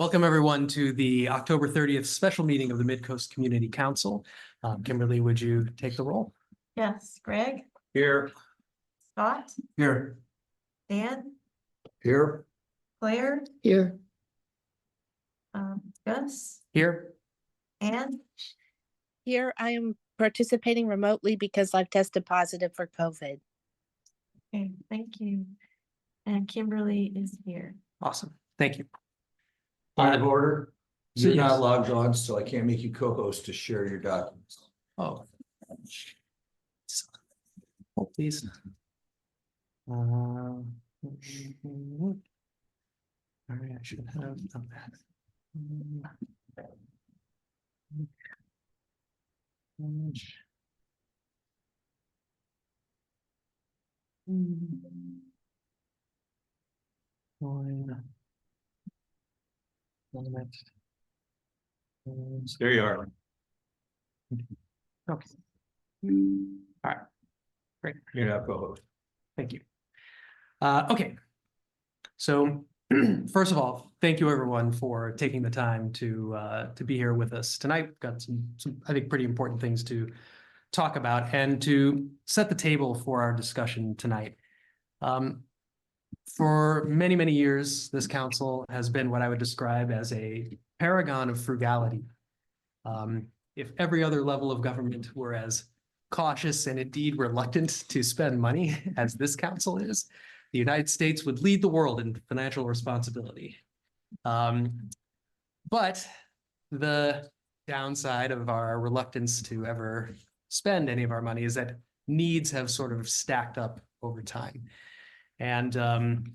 Welcome everyone to the October 30th special meeting of the Midcoast Community Council. Kimberly, would you take the roll? Yes, Greg, Here. Scott, Here. Dan, Here. Claire, Here. Gus, Here. and Here, I am participating remotely because I've tested positive for COVID. okay, thank you. And Kimberly is here. Awesome. Thank you. Point of order. So You're yes. not logged on, so I can't make you co-host to share your documents. Oh. Hold please. All right, I should have done that. There you are. Okay. All right. Great. You're not co-host. Thank you. Okay. So first of all, thank you everyone for taking the time to be here with us tonight. We've got some I think pretty important things to talk about and to set the table for our discussion tonight. For many, many years, this council has been what I would describe as a paragon of frugality. If every other level of government were as cautious and indeed reluctant to spend money as this council is, the United States would lead the world in financial responsibility. But the downside of our reluctance to ever spend any of our money is that needs have sort of stacked up over time. And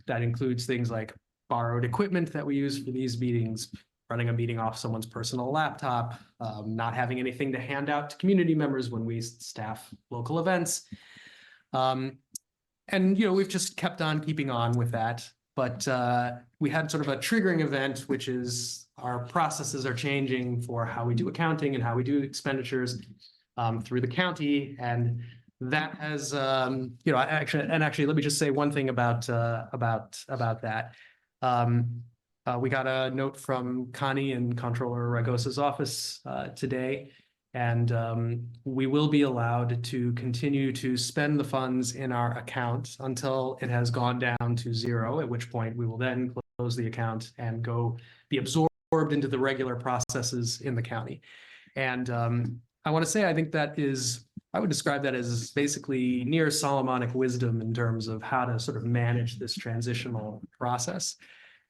that includes things like borrowed equipment that we use for these meetings, running a meeting off someone's personal laptop, not having anything to hand out to community members when we staff local events. And, we've just kept on keeping on with that. But we had sort of a triggering event, which is our processes are changing for how we do accounting and how we do expenditures through the county. And that has, actually, let me just say one thing about that. We got a note from Connie and Comptroller Ragosa's office today, and we will be allowed to continue to spend the funds in our account until it has gone down to zero, at which point we will then close the account and go be absorbed into the regular processes in the county. And I want to say, I think that is, I would describe that as basically near Solomonic wisdom in terms of how to sort of manage this transitional process.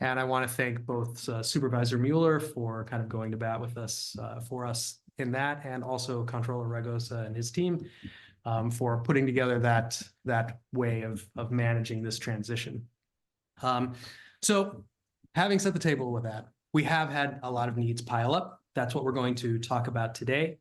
And I want to thank both Supervisor Mueller for kind of going to bat with us for us in that, and also Comptroller Ragosa and his team for putting together that way of managing this transition. So having set the table with that, we have had a lot of needs pile up. That's what we're going to talk about today.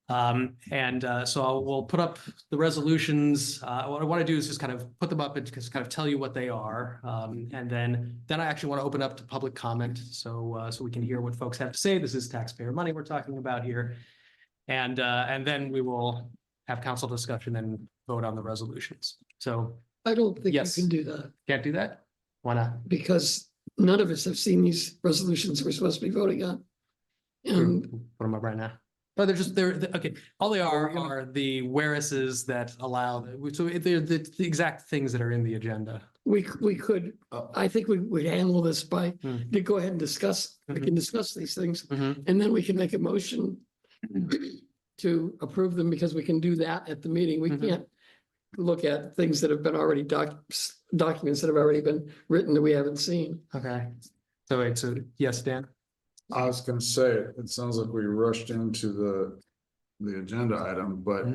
So we'll put up the resolutions. What I want to do is just kind of put them up and just kind of tell you what they are. And then I actually want to open up to public comment. So we can hear what folks have to say. This is taxpayer money we're talking about here. And then we will have council discussion and vote on the resolutions. So I don't think Yes. you can do that can't do that? Why not? because none of us have seen these resolutions we're supposed to be voting on. And What am I right now? But they're okay. All they are the whereases that allow, so they're the exact things that are in the agenda. we could, I think we would handle this by, Hmm. to go ahead and discuss, we can discuss these things. Mhm. And then we can make a motion to approve them because we can do that at the meeting. We Mhm. can't look at things that have been already documents that have already been written that we haven't seen. Okay. So wait, so yes, Dan? I was gonna say, it sounds like we rushed into the agenda item, but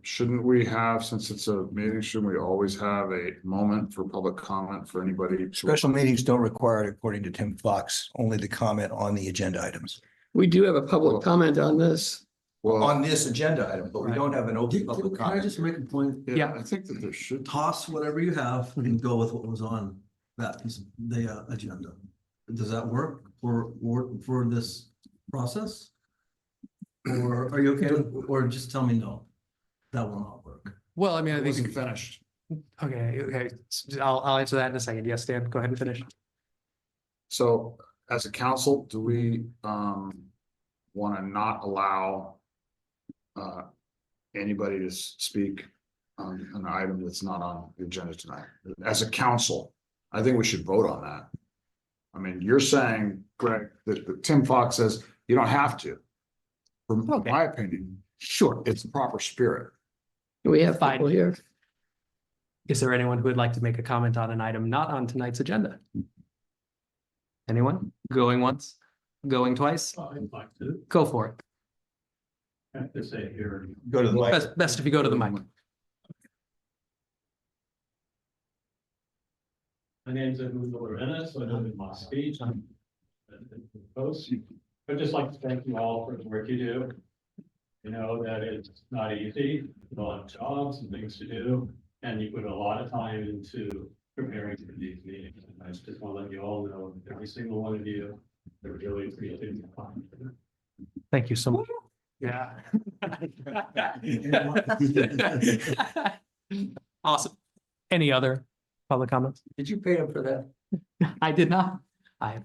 shouldn't we have, since it's a meeting, shouldn't we always have a moment for public comment for anybody? Special meetings don't require it, according to Tim Fox, only the comment on the agenda items. We do have a public comment on this. Well, On this agenda item, but we don't have an open public Can I comment. just make a point? Yeah. I think that there should. Toss whatever you have and go with what was on that piece of the agenda. Does that work for this process? Or are you okay with, or just tell me no, that will not work? Well, I mean, I It think, wasn't finished. okay. I'll answer that in a second. Yes, Dan, go ahead and finish. So as a council, do we, want to not allow, anybody to speak on an item that's not on the agenda tonight? As a council, I think we should vote on that. I mean, you're saying, Greg, that Tim Fox says you don't have to. From Okay. my opinion, Sure. it's the proper spirit. We have Fine. people here. Is there anyone who would like to make a comment on an item not on tonight's agenda? Anyone? Going once? Going twice? I'd like to, Go for it. I have to say here, Go to the mic. Best if you go to the mic. my name's Edmund Lorenz, so I don't in my speech. I'm post. I'd just like to thank you all for the work you do. You know that it's not easy, a lot of jobs and things to do, and you put a lot of time into preparing for these meetings. And I just want to let you all know, every single one of you, they're really appreciating your time. Thank you so much. Yeah. Awesome. Any other public comments? Did you pay him for that? I did not. I have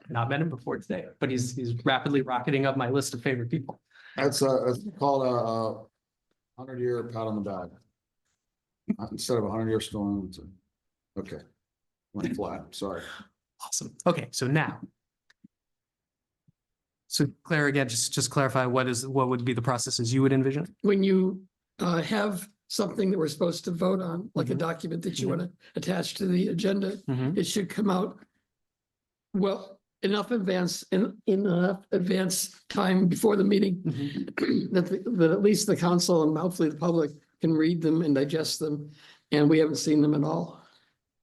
not met him before today, but he's rapidly rocketing up my list of favorite people. That's called a 100-year pat on the back. Instead of a 100-year storm. Okay. Went flat, sorry. Awesome. Okay, so now. So Claire, again, just clarify what would be the processes you would envision? When you have something that we're supposed to vote on, like a Mhm. document that you Mhm. want to attach to the agenda, Mhm. it should come out well, enough advance, in enough advance time before the meeting Mhm. that at least the council and hopefully the public can read them and digest them. And we haven't seen them at all,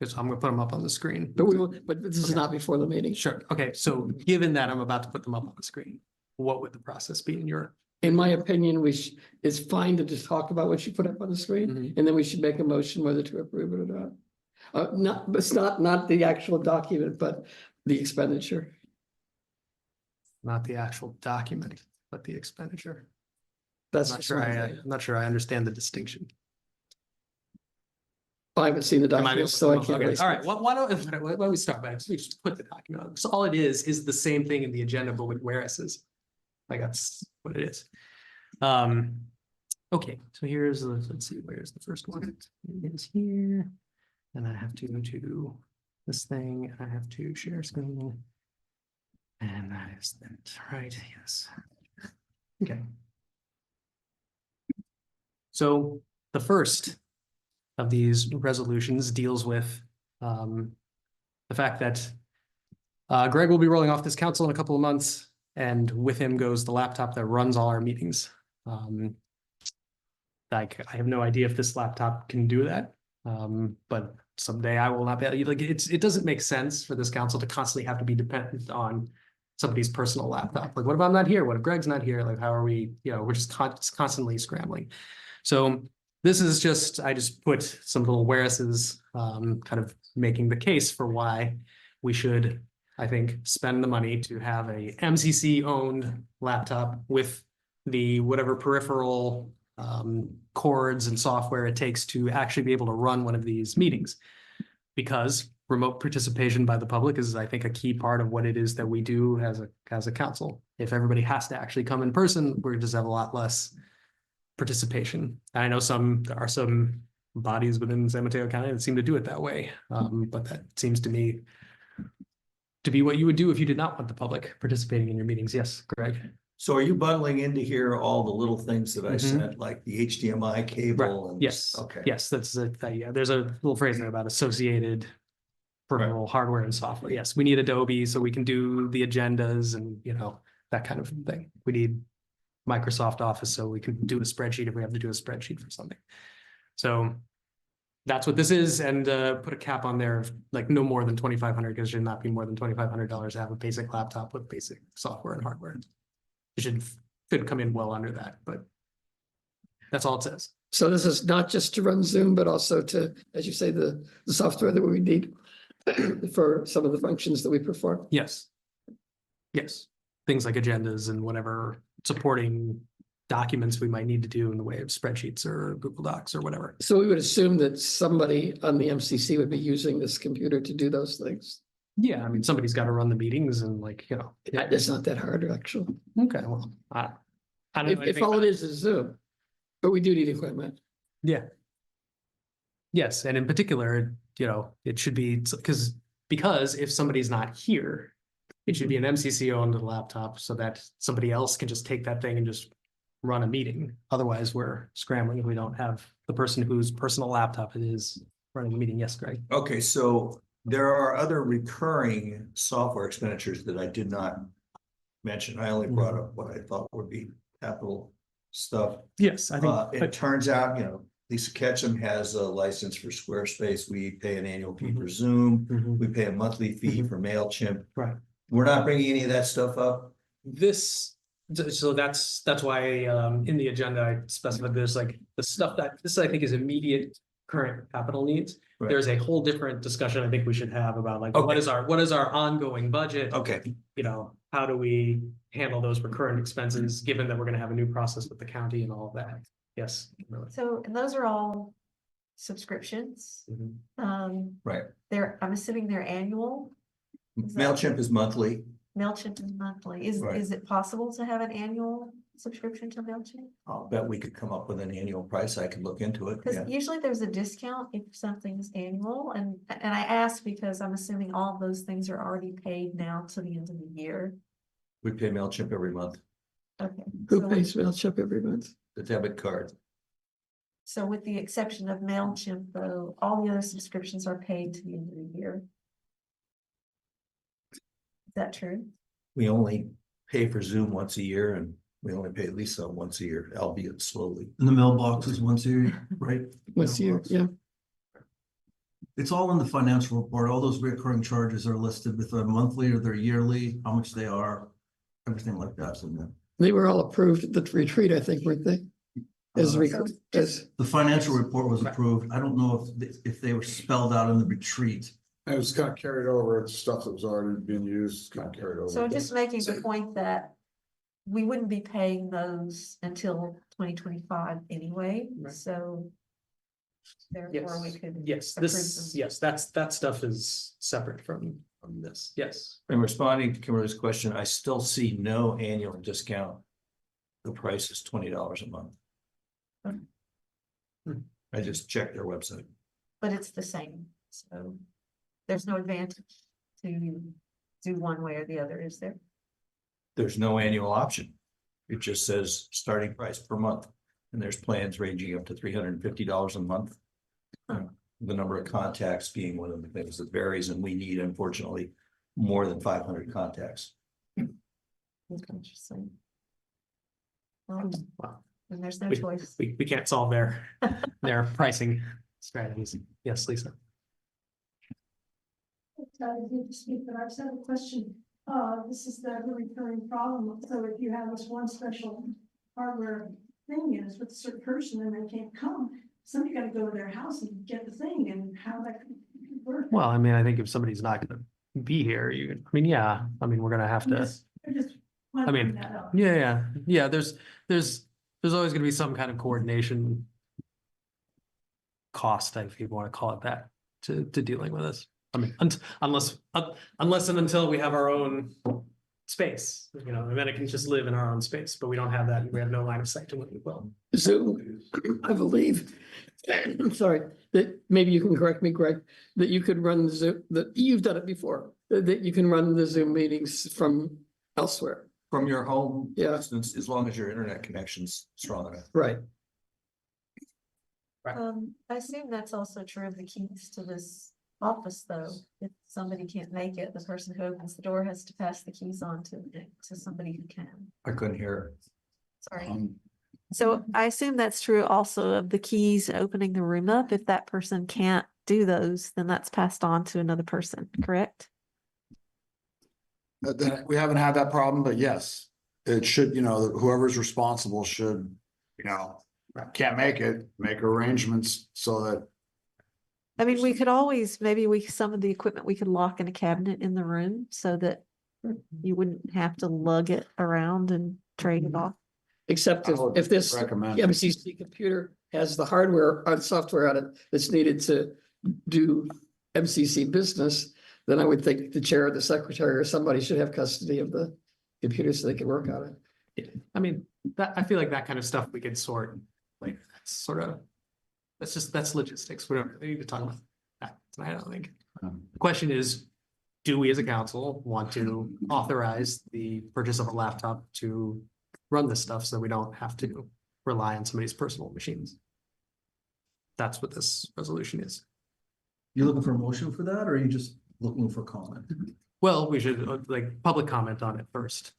So I'm gonna put them up on the screen. but this is Okay. not before the meeting. Sure. Okay, so given that I'm about to put them up on the screen, what would the process be in your? In my opinion, it's fine to just talk about what you put up on the screen, Mhm. and then we should make a motion whether to approve it or not. It's not the actual document, but the expenditure. Not the actual document, but the expenditure. That's I'm just my thing. I'm not sure I understand the distinction. I haven't seen the Am I documents, so I okay, can't. really all right, speak. why don't we start by, we just put the document on. So all it is the same thing in the agenda, but with whereases. Like that's what it is. Okay, so let's see, where's the first one? It is here. And I have to do this thing, I have to share screen. And that is that, right? Yes. Okay. So the first of these resolutions deals with the fact that Greg will be rolling off this council in a couple of months, and with him goes the laptop that runs all our meetings. Like, I have no idea if this laptop can do that, but someday I will not be, like, it doesn't make sense for this council to constantly have to be dependent on somebody's personal laptop. Like, what if I'm not here? What if Greg's not here? Like, how are we, we're just constantly scrambling. So this is just, I just put some little whereases, kind of making the case for why we should, I think, spend the money to have a MCC owned laptop with the whatever peripheral cords and software it takes to actually be able to run one of these meetings. Because remote participation by the public is, I think, a key part of what it is that we do as a council. If everybody has to actually come in person, we're just have a lot less participation. And I know there are some bodies within San Mateo County that seem to do it that way. But that seems to me to be what you would do if you did not want the public participating in your meetings. Yes, Greg. So are you bundling into here all the little things that I Mhm. sent, like the HDMI cable? Right. And Yes. Okay. Yes, that's it. Yeah, there's a little phrase there about associated peripheral hardware and software. Yes, we need Adobe so we can do the agendas and, that kind of thing. We need Microsoft Office so we can do a spreadsheet if we have to do a spreadsheet for something. So that's what this is, and put a cap on there of like no more than 2,500, because it should not be more than $2,500 to have a basic laptop with basic software and hardware. It should come in well under that, but that's all it says. So this is not just to run Zoom, but also to, as you say, the software that we need for some of the functions that we perform. Yes. Yes, things like agendas and whatever supporting documents we might need to do in the way of spreadsheets or Google Docs or whatever. So we would assume that somebody on the MCC would be using this computer to do those things. Yeah, I mean, somebody's got to run the meetings and like, you know. yeah. It's not that hard, actually. Okay, well, I don't know If anything all about it is Zoom, but we do need equipment. Yeah. Yes, and in particular, you know, it should be because if somebody's not here, it should be an MCC owned laptop so that somebody else can just take that thing and just run a meeting. Otherwise, we're scrambling if we don't have the person whose personal laptop it is running the meeting. Yes, Greg. Okay, so there are other recurring software expenditures that I did not mention. I only brought up what I thought would be capital stuff. Yes, I think. It turns out, you know, Lisa Ketchum has a license for Squarespace. We pay an annual fee for Zoom. Mhm. We pay a monthly fee for MailChimp. Right. We're not bringing any of that stuff up. So that's why in the agenda I specified this, like the stuff that this I think is immediate current capital needs. Right. There's a whole different discussion I think we should have about like Okay. what is our ongoing budget? Okay, You know, how do we handle those recurrent expenses, given that we're gonna have a new process with the county and all of that? Yes. Kimberly. So, and those are all subscriptions. Mhm. right. I'm assuming they're annual. Is that- MailChimp is monthly. MailChimp is monthly. Is Right. it possible to have an annual subscription to MailChimp? I'll bet we could come up with an annual price. I can look into it. Because Yeah. usually there's a discount if something's annual, and I ask because I'm assuming all of those things are already paid now to the end of the year. We pay MailChimp every month, Okay. Who so- pays MailChimp every month? the debit card. So with the exception of MailChimp, though, all the other subscriptions are paid to the end of the year. Is that true? We only pay for Zoom once a year and we only pay Lisa once a year, albeit slowly. And the mailbox is once a year, right? Once a year, Mailbox. yeah. It's all in the financial report. All those recurring charges are listed with their monthly or their yearly, how much they are, everything like that's in there. They were all approved at the retreat, I think, weren't they? As, Uh, as, The financial report was approved. I don't know if they were spelled out in the retreat. It was kind of carried over. It's stuff that was already being used, kind of carried over. So just making the point that we wouldn't be paying those until 2025 anyway, Right. so therefore we could. Yes, approve this, them. yes, that stuff is separate from this. Yes. And responding to Kimberly's question, I still see no annual discount. The price is $20 a month. I just checked their website. But it's the same, so there's no advantage to do one way or the other, is there? There's no annual option. It just says starting price per month. And there's plans ranging up to $350 a month. The number of contacts being one of the things that varies, and we need, unfortunately, more than 500 contacts. Interesting. Well, Wow. and there's no We, choice. we can't solve their pricing strategies. Yes, Lisa. I need to speak, but I just have a question. This is the recurring problem. So if you have this one special hardware thing is with a certain person and they can't come, somebody got to go to their house and get the thing, and how that could work. Well, I mean, I think if somebody's not gonna be here, yeah, I mean, we're gonna have I'm to, just I wondering mean, that out. yeah, there's always gonna be some kind of coordination cost, if you want to call it that, to dealing with this. I mean, unless and until we have our own space, you know, and then it can just live in our own space, but we don't have that. We have no line of sight to what we will. Zoom, I believe, I'm sorry, that maybe you can correct me, Greg, that you could run the Zoom, that you've done it before, that you can run the Zoom meetings from elsewhere. From your home, Yeah. instance, as long as your internet connection's strong enough. Right. I assume that's also true of the keys to this office, though. If somebody can't make it, the person who opens the door has to pass the keys on to somebody who can. I couldn't hear. Sorry. So I assume that's true also of the keys opening the room up. If that person can't do those, then that's passed on to another person, correct? We haven't had that problem, but yes, it should, whoever's responsible should, can't make it, make arrangements so that. I mean, we could always, some of the equipment we could lock in a cabinet in the room so that you wouldn't have to lug it around and trade it off. Except I would if this recommend. MCC computer has the hardware or software on it that's needed to do MCC business, then I would think the chair or the secretary or somebody should have custody of the computer so they can work on it. I mean, that, I feel like that kind of stuff we could sort, like, that's sort of, that's logistics. We don't really need to talk about that tonight, I don't think. The question is, do we as a council want to authorize the purchase of a laptop to run this stuff so we don't have to rely on somebody's personal machines? That's what this resolution is. You looking for a motion for that, or are you just looking for comment? Well, we should like public comment on it first.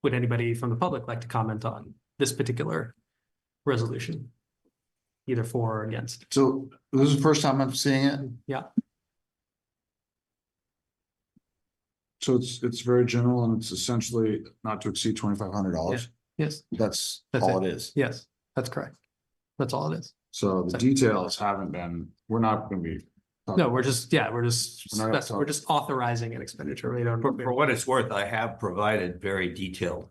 Would anybody from the public like to comment on this particular resolution? Either for or against? So this is the first time I'm seeing it. Yeah. So it's very general and it's essentially not to exceed $2,500. Yes, That's That's all it is. yes, that's correct. That's all it is. So the details haven't been, we're not gonna be. No, we're just, yeah, we're We're not we're just authorizing an expenditure. We don't. For what it's worth, I have provided very detailed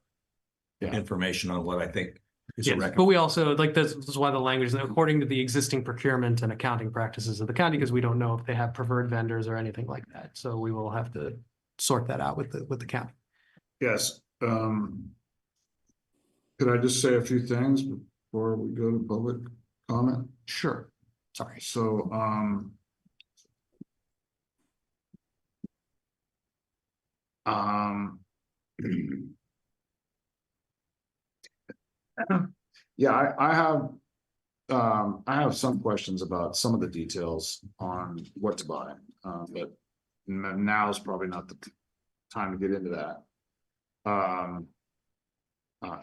Yeah. information on what I think is a Yes, recommendation. but we also, like, this is why the language is according to the existing procurement and accounting practices of the county, because we don't know if they have preferred vendors or anything like that. So we will have to sort that out with the county. Yes, could I just say a few things before we go to public comment? Sure. Sorry. So, yeah, I have some questions about some of the details on what to buy, but now is probably not the time to get into that.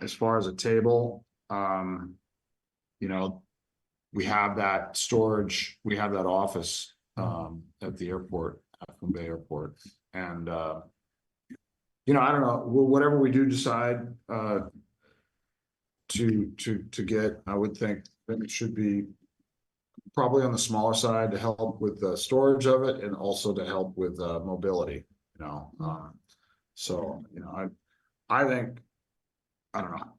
As far as a table, you know, we have that storage, we have that office, at the airport, at Bay Airport, and, you know, I don't know, whatever we do decide, to get, I would think that it should be probably on the smaller side to help with the storage of it and also to help with, mobility, you know, so, you know, I think, I don't know,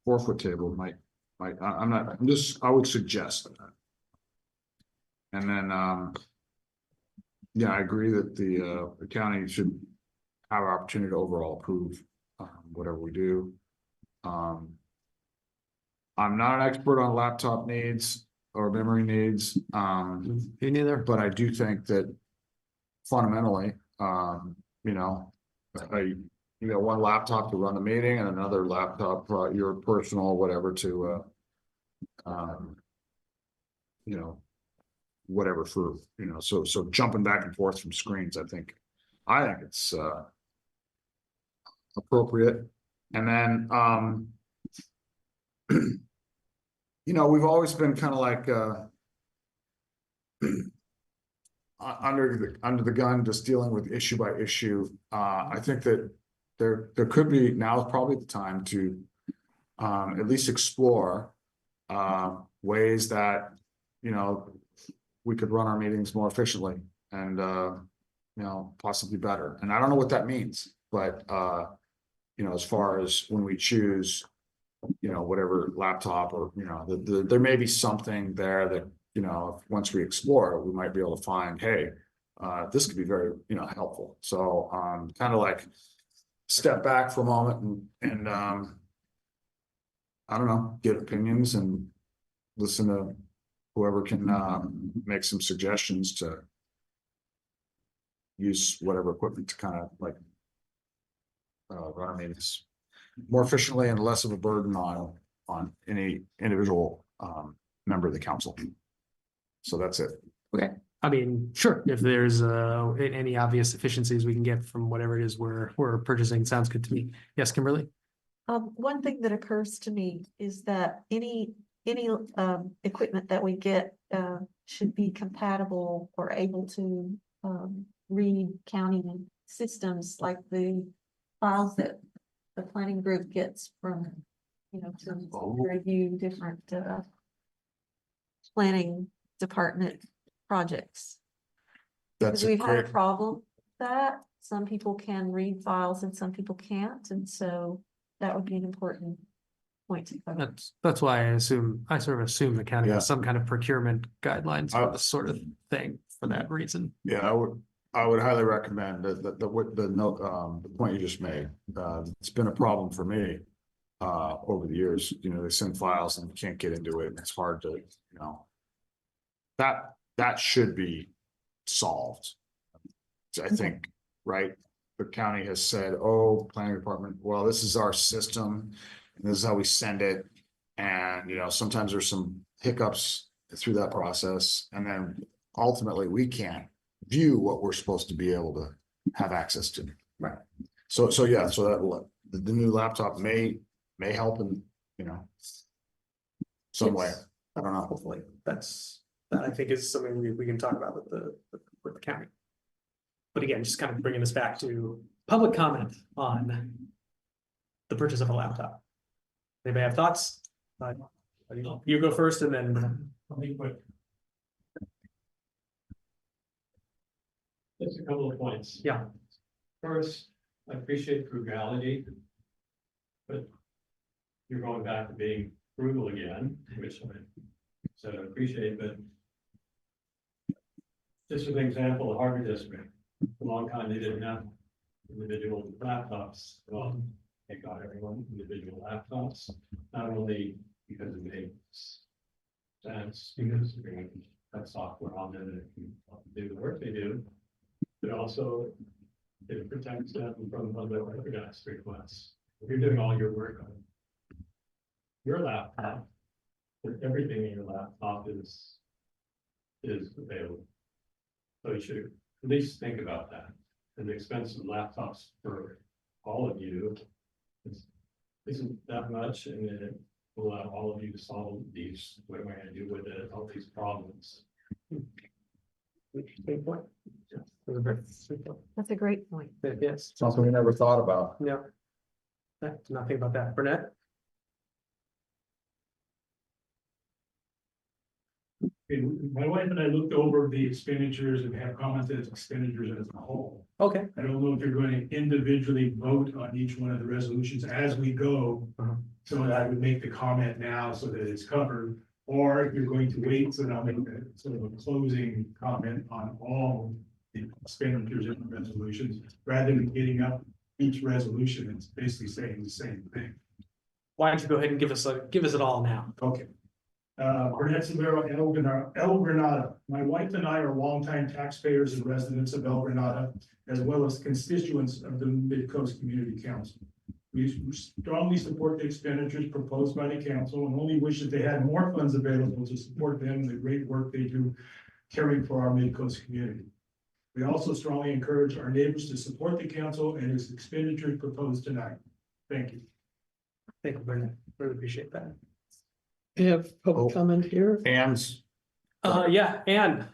4-foot table might, I would suggest that. And then, yeah, I agree that the county should have our opportunity to overall approve, whatever we do. I'm not an expert on laptop needs or memory needs, Me neither. but I do think that fundamentally, you know, you got one laptop to run the meeting and another laptop, your personal, whatever to, you know, whatever for, you know, so jumping back and forth from screens, I think it's, appropriate. And then, you know, we've always been kind of like, under the gun, just dealing with issue by issue. I think that there could be, now is probably the time to at least explore ways that, you know, we could run our meetings more efficiently and you know, possibly better. And I don't know what that means, but you know, as far as when we choose, you know, whatever laptop or, you know, there may be something there that, you know, once we explore it, we might be able to find, hey, this could be very, you know, helpful. So kind of like step back for a moment and I don't know, get opinions and listen to whoever can make some suggestions to use whatever equipment to kind of like run our meetings more efficiently and less of a burden on any individual member of the council. So that's it. Okay. I mean, sure, if there's any obvious efficiencies we can get from whatever it is we're purchasing, sounds good to me. Yes, Kimberly? One thing that occurs to me is that any equipment that we get should be compatible or able to read county systems, like the files that the planning group gets from, you know, to review different planning department projects. That's Because a we've had a great, problem with that. Some people can read files and some people can't, and so that would be an important point to cover. That's why I sort of assume the county Yeah. has some kind of procurement guidelines for Uh, this sort of thing. for that reason. Yeah, I would highly recommend the note, the point you just made. It's been a problem for me. Over the years, you know, they send files and you can't get into it, and it's hard to, you know. That should be solved. I think, right? The county has said, oh, planning department, well, this is our system, and this is how we send it. And, you know, sometimes there's some hiccups through that process, and then ultimately we can't view what we're supposed to be able to have access to. Right. So yeah, so that the new laptop may help in, you know, some way. Yes. I don't know. Hopefully, that I think is something we can talk about with the county. But again, just kind of bringing us back to public comment on the purchase of a laptop. Anybody have thoughts? You go first and then. I'll be quick. Just a couple of points. Yeah. First, I appreciate frugality. But you're going back to being frugal again, which I said I appreciate, but just as an example, the Harvard district, for a long time, they didn't have individual laptops. Well, they got everyone individual laptops, not only because it makes sense, because you can have software on them that can do the work they do, but also it protects them from unorganized requests. If you're doing all your work on your laptop, everything in your laptop is available. So you should at least think about that. And the expense of laptops for all of you isn't that much, and it will allow all of you to solve these, what am I gonna do with it, all these problems. Interesting point. That's a great point. Yes. Something we never thought about. Yeah. Nothing about that. Burnett? My wife and I looked over the expenditures and have commented as expenditures as a whole. Okay. I don't know if you're going to individually vote on each one of the resolutions as we go. So that I would make the comment now so that it's covered, or if you're going to wait, so that I'll make a sort of a closing comment on all the expenditures in the resolutions, rather than getting up each resolution, it's basically saying the same thing. Why don't you go ahead and give us it all now? Okay. Burnett Severo, El Granada. My wife and I are longtime taxpayers and residents of El Granada, as well as constituents of the Midcoast Community Council. We strongly support the expenditures proposed by the council and only wish that they had more funds available to support them and the great work they do caring for our Midcoast community. We also strongly encourage our neighbors to support the council and its expenditures proposed tonight. Thank you. Thank you, Burnett. Really appreciate that. We have public comment here. Hands. Yeah, Anne.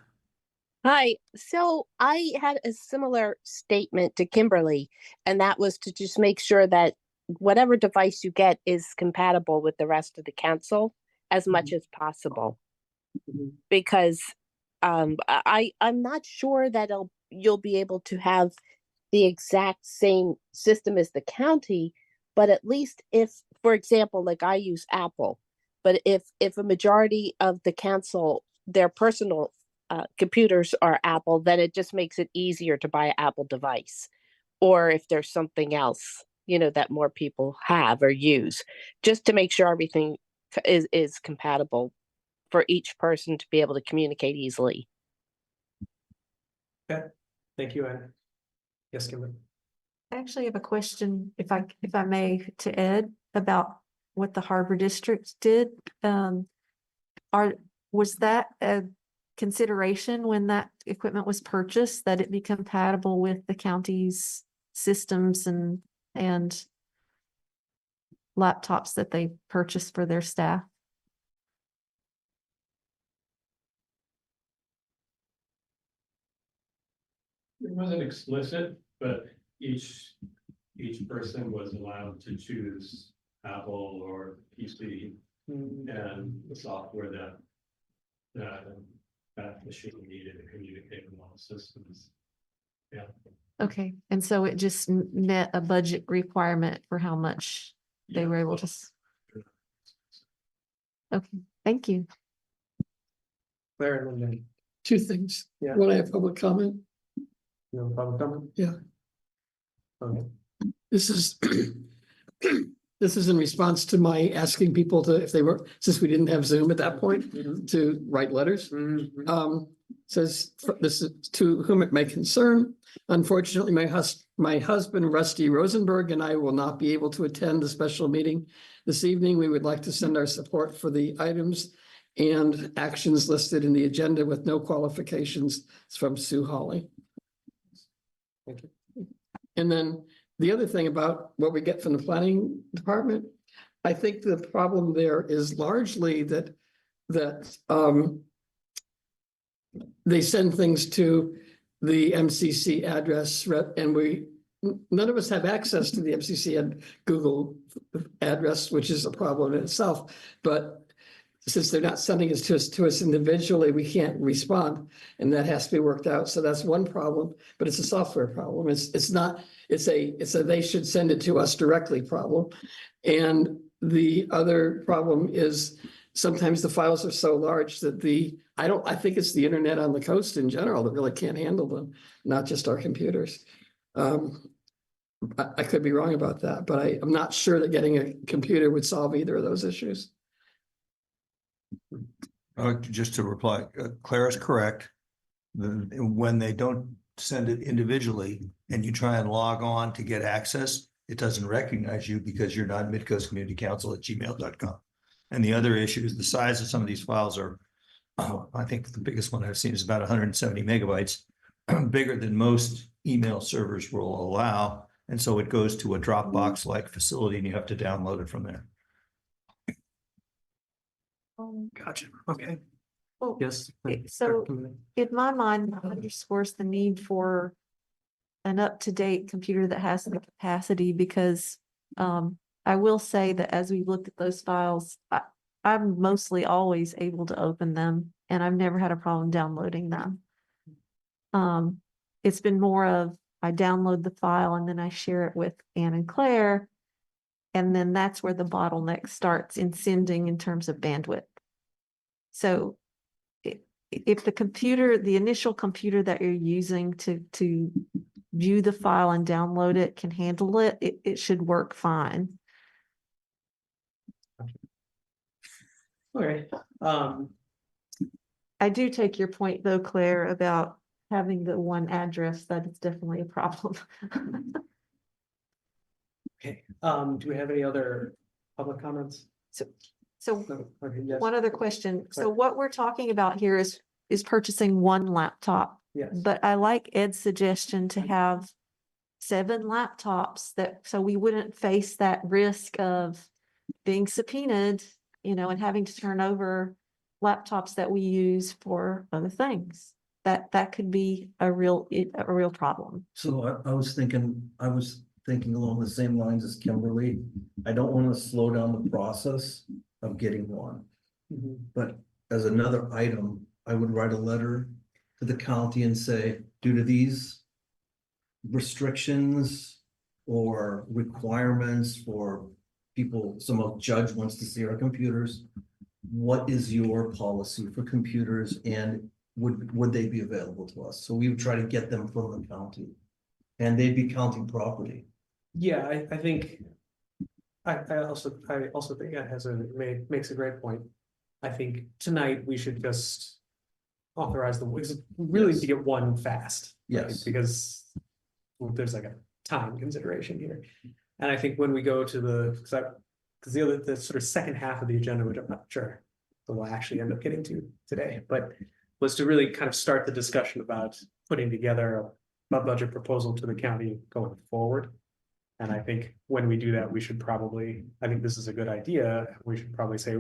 Hi, so I had a similar statement to Kimberly, and that was to just make sure that whatever device you get is compatible with the rest of the council as much as possible. Because I'm not sure that you'll be able to have the exact same system as the county, but at least if, for example, like I use Apple, but if a majority of the council, their personal computers are Apple, then it just makes it easier to buy an Apple device. Or if there's something else, that more people have or use, just to make sure everything is compatible for each person to be able to communicate easily. Okay. Thank you, Anne. Yes, Kimberly. I actually have a question, if I may, to Ed about what the Harbor District did. Was that a consideration when that equipment was purchased, that it be compatible with the county's systems and laptops that they purchased for their staff? It wasn't explicit, but each person was allowed to choose Apple or PC and the software that machine needed to communicate with all the systems. Yeah. Okay, and so it just met a budget requirement for how much they were able to. Okay, thank you. Claire and then Two things. Yeah. One, I have public comment. You have a public comment? Yeah. Okay. This is, this is in response to my asking people to, if they were, since we didn't have Zoom at that point, to write letters. Says, this is to whom it may concern. Unfortunately, my husband Rusty Rosenberg and I will not be able to attend the special meeting this evening. We would like to send our support for the items and actions listed in the agenda with no qualifications. It's from Sue Hawley. Thank you. And then the other thing about what we get from the planning department, I think the problem there is largely that they send things to the MCC address and none of us have access to the MCC and Google address, which is a problem in itself. But since they're not sending it to us individually, we can't respond, and that has to be worked out. So that's one problem, but it's a software problem. It's a they should send it to us directly problem. And the other problem is sometimes the files are so large that I think it's the internet on the coast in general that really can't handle them, not just our computers. I could be wrong about that, but I'm not sure that getting a computer would solve either of those issues. Just to reply, Clara's correct. When they don't send it individually and you try and log on to get access, it doesn't recognize you because you're not midcoastcommunitycouncil@gmail.com. And the other issue is the size of some of these files are, I think the biggest one I've seen is about 170 megabytes, bigger than most email servers will allow. And so it goes to a Dropbox-like facility and you have to download it from there. Gotcha. Okay. Well, Yes. so in my mind, that underscores the need for an up-to-date computer that has the capacity, because I will say that as we looked at those files, I'm mostly always able to open them, and I've never had a problem downloading them. It's been more of I download the file and then I share it with Ann and Claire, and then that's where the bottleneck starts in sending in terms of bandwidth. So if the initial computer that you're using to view the file and download it can handle it, it should work fine. Okay. I do take your point though, Claire, about having the one address. That is definitely a problem. Okay. Do we have any other public comments? So No. Okay. Yes. one other question. So what we're talking about here is purchasing one laptop. Yes. But I like Ed's suggestion to have 7 laptops so we wouldn't face that risk of being subpoenaed, and having to turn over laptops that we use for other things. That could be a real problem. So I was thinking along the same lines as Kimberly. I don't want to slow down the process of getting one. But as another item, I would write a letter to the county and say, due to these restrictions or requirements for people, some judge wants to see our computers, what is your policy for computers, and would they be available to us? So we would try to get them from the county, and they'd be county property. Yeah, I think. I also think that makes a great point. I think tonight we should just authorize really to get one fast. Right? Yes. Because there's like a time consideration here. And I think when we go to the sort of second half of the agenda, which I'm not sure that we'll actually end up getting to today, but was to really kind of start the discussion about putting together a budget proposal to the county going forward. And I think when we do that, I think this is a good idea. We should probably say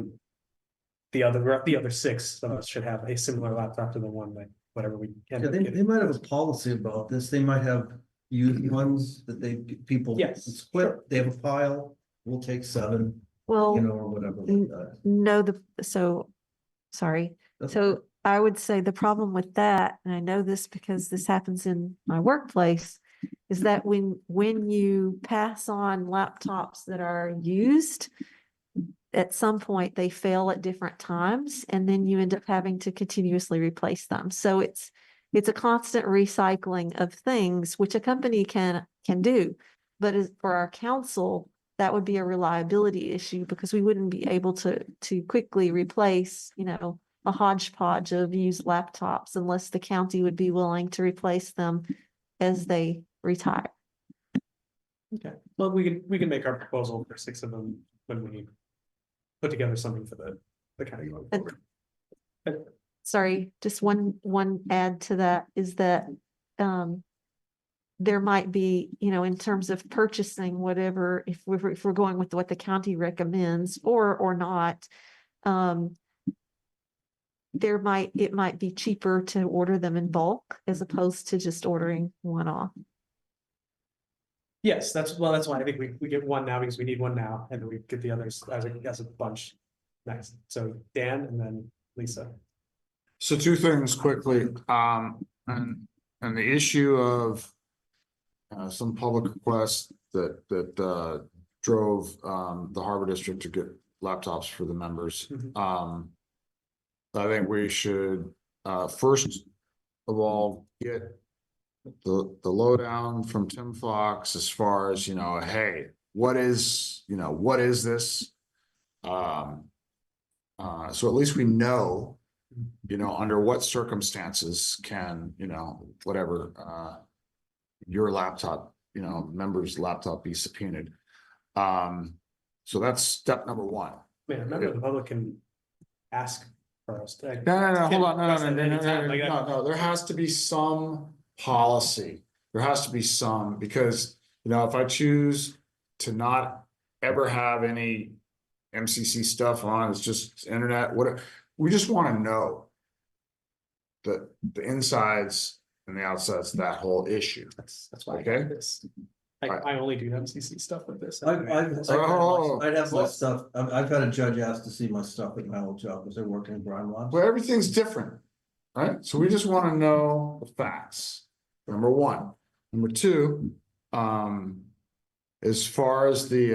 the other 6 of us should have a similar laptop to the one that whatever we end up They getting. might have a policy about this. They might have used ones that people. Yes, split. sure. They have a pile. We'll take 7, Well, or whatever. Like that. no, sorry. That's- So I would say the problem with that, and I know this because this happens in my workplace, is that when you pass on laptops that are used, at some point they fail at different times and then you end up having to continuously replace them. So it's a constant recycling of things, which a company can do. But as for our council, that would be a reliability issue because we wouldn't be able to quickly replace, a hodgepodge of used laptops unless the county would be willing to replace them as they retire. Okay, well, we can make our proposal for 6 of them when we put together something for the county going forward. Sorry, just one add to that is that there might be, in terms of purchasing whatever, if we're going with what the county recommends or not, it might be cheaper to order them in bulk as opposed to just ordering one off. Yes, that's why I think we get one now because we need one now, and then we get the others as a bunch next. So Dan and then Lisa. So 2 things quickly, and the issue of some public requests that drove the Harbor District to get laptops for the members. I think we should first of all get the lowdown from Tim Fox as far as, hey, what is this? So at least we know, under what circumstances can, whatever, your laptop, member's laptop be subpoenaed. So that's step number 1. Man, a member of the public can ask first. No, hold on, no, there has to be some policy. There has to be some, because, if I choose to not ever have any MCC stuff on, it's just internet, we just want to know the insides and the outsides of that whole issue. That's why I Okay. got this. I only do MCC stuff with this. I'd Oh. have my stuff, I've had a judge ask to see my stuff at my old job because they're working in Brine Labs. Well, everything's different, right? So we just want to know the facts. Number 1. Number 2, as far as the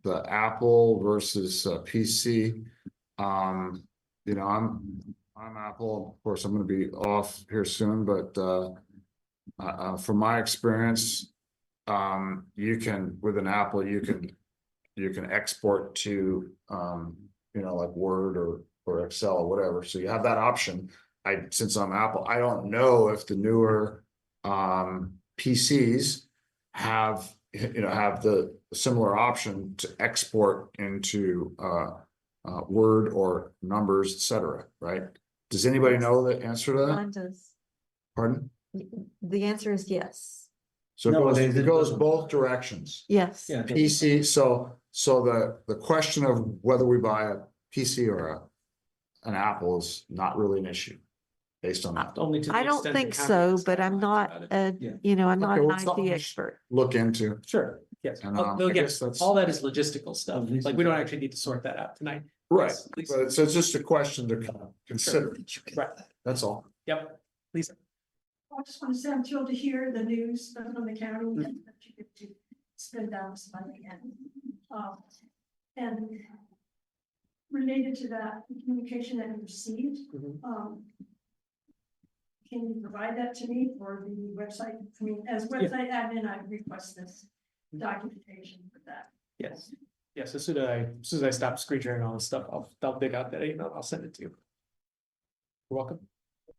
Apple versus PC, I'm Apple. Of course, I'm going to be off here soon, but from my experience, you can, with an Apple, you can export to like Word or Excel or whatever. So you have that option. Since I'm Apple, I don't know if the newer PCs have the similar option to export into Word or numbers, etc. Right? Does anybody know the answer to that? Mine does. Pardon? The answer is yes. So Nowadays, it it goes doesn't. both directions. Yes. Yeah. PC, so the question of whether we buy a PC or an Apple is not really an issue based on that. Only to the I don't extent the think county so, has but I'm guidelines not about it. I'm not Okay, an well, something IT we expert. Look into. Sure, yes. And, Though I again, guess that's- all that is logistical stuff. Lisa- Like, we don't actually need to sort that out tonight. Right, Yes, Lisa. but it's just a question to kind of consider. Right, That's all. yep. Lisa. I just want to say I'm thrilled to hear the news from the county that you get to spend down this money and related to that, the communication that you received, Mhm. can you provide that to me for the website? I mean, as website admin, I request this documentation for that. Yes, yes, as soon as I stop screen sharing all this stuff, I'll dig out that email, I'll send it to you. You're welcome.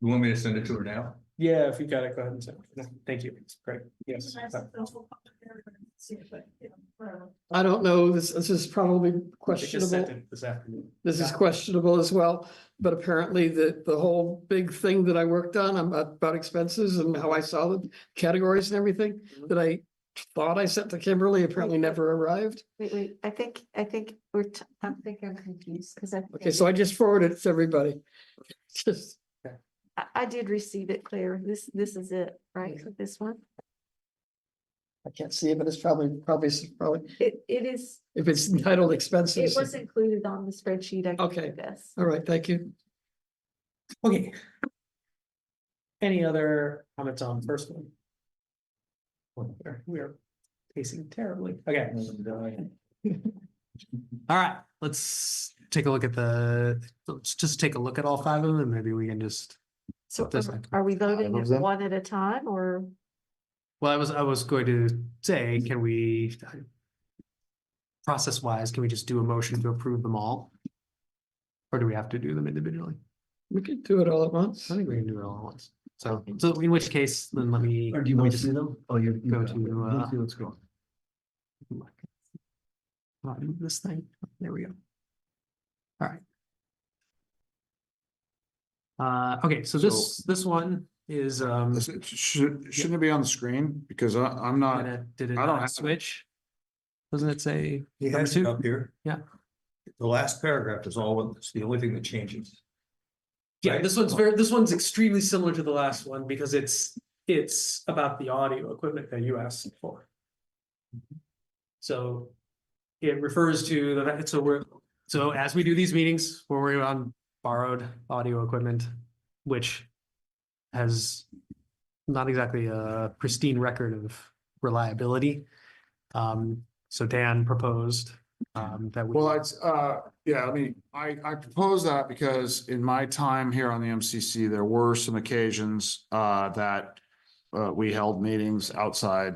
You want me to send it to her now? Yeah, if you got it, go ahead and send it. Thank you, it's great, yes. I don't know, this is probably I just sent questionable. it this afternoon. This is Got it. questionable as well, but apparently the whole big thing that I worked on about expenses and how I saw the categories and everything Mhm. that I thought I sent to Kimberly apparently never arrived. Wait, I think I'm confused because Okay, so I just forwarded it to everybody. Just, I did receive it, Claire. This is it, right? This one? I can't see it, but it's probably, It is, if it's entitled it expenses. was included on the spreadsheet. I Okay. guess. All right, thank you. Okay. Any other comments on the first one? We are pacing terribly, okay. All right, let's take a look at let's just take a look at all 5 of them, and maybe we can just, So Does that- are we voting of them? one at a time or? well, I was going to say, can we, process wise, can we just do a motion to approve them all? Or do we have to do them individually? We could do it all at once. I think we can do it all at once. So in which case, then let me. Or do you let me want to just see them? Oh, you go got it. to, Let's see what's going. move this thing. There we go. All right. Okay, so this one is, Shouldn't it be on the screen? Because I'm not, did it I don't not have- switch? Doesn't it say? He number has it 2? up here. Yeah. The last paragraph is all, it's the only thing that changes. Yeah, Right. this one's extremely similar to the last one because it's about the audio equipment that you asked for. So it refers to so as we do these meetings, we're working on borrowed audio equipment, which has not exactly a pristine record of reliability. So Dan proposed that we. well, it's, yeah, I mean, I propose that because in my time here on the MCC, there were some occasions, that we held meetings outside,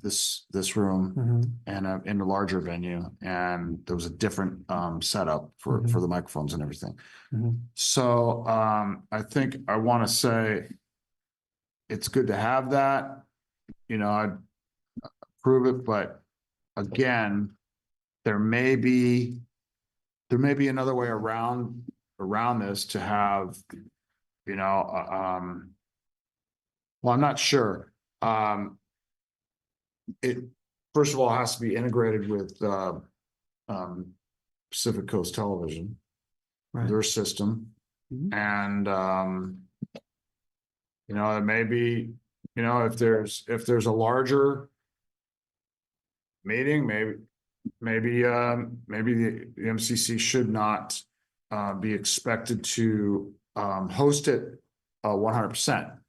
this room Mhm. and in a larger venue, and there was a different, setup for the microphones and everything. Mhm. So, I think I want to say it's good to have that, I'd approve it, but again, there may be another way around this to have, well, I'm not sure. It, first of all, has to be integrated with, Pacific Coast Television, Right. their system. Mhm. And, it may be, if there's a larger meeting, maybe the MCC should not be expected to host it 100%.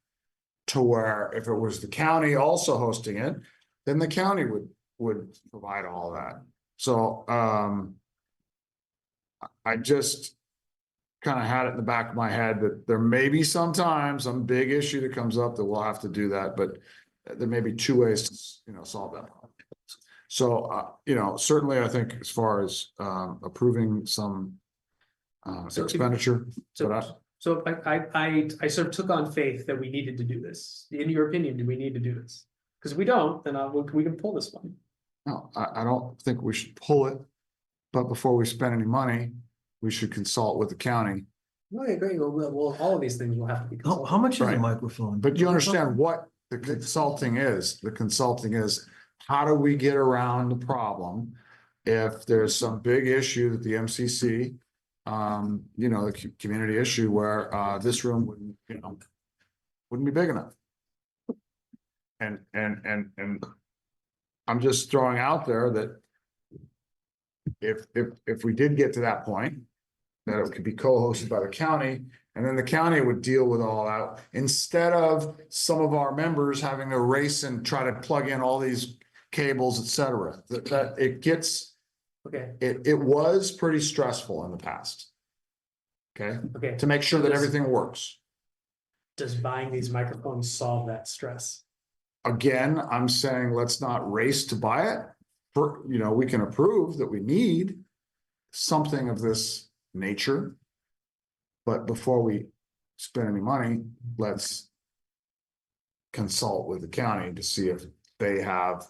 To where if it was the county also hosting it, then the county would provide all that. So I just kind of had it in the back of my head that there may be sometimes some big issue that comes up that we'll have to do that, but there may be 2 ways to, solve that problem. So, certainly I think as far as approving some So if- expenditure, So I sort of took on faith that we needed to do this. In your opinion, do we need to do this? Because if we don't, then we can pull this one. no, I don't think we should pull it. But before we spend any money, we should consult with the county. No, I agree. Well, all of these things will have to be. How much is a Right. microphone? But you understand what the consulting is. The consulting is, how do we get around the problem? If there's some big issue that the MCC, the community issue where this room wouldn't be big enough. And I'm just throwing out there that if we did get to that point, that it could be co-hosted by the county, and then the county would deal with all that, instead of some of our members having to race and try to plug in all these cables, et cetera, that it gets, Okay, it was pretty stressful in the past. Okay, okay. to make sure that everything works. Does buying these microphones solve that stress? Again, I'm saying let's not race to buy it. We can approve that we need something of this nature. But before we spend any money, let's consult with the county to see if they have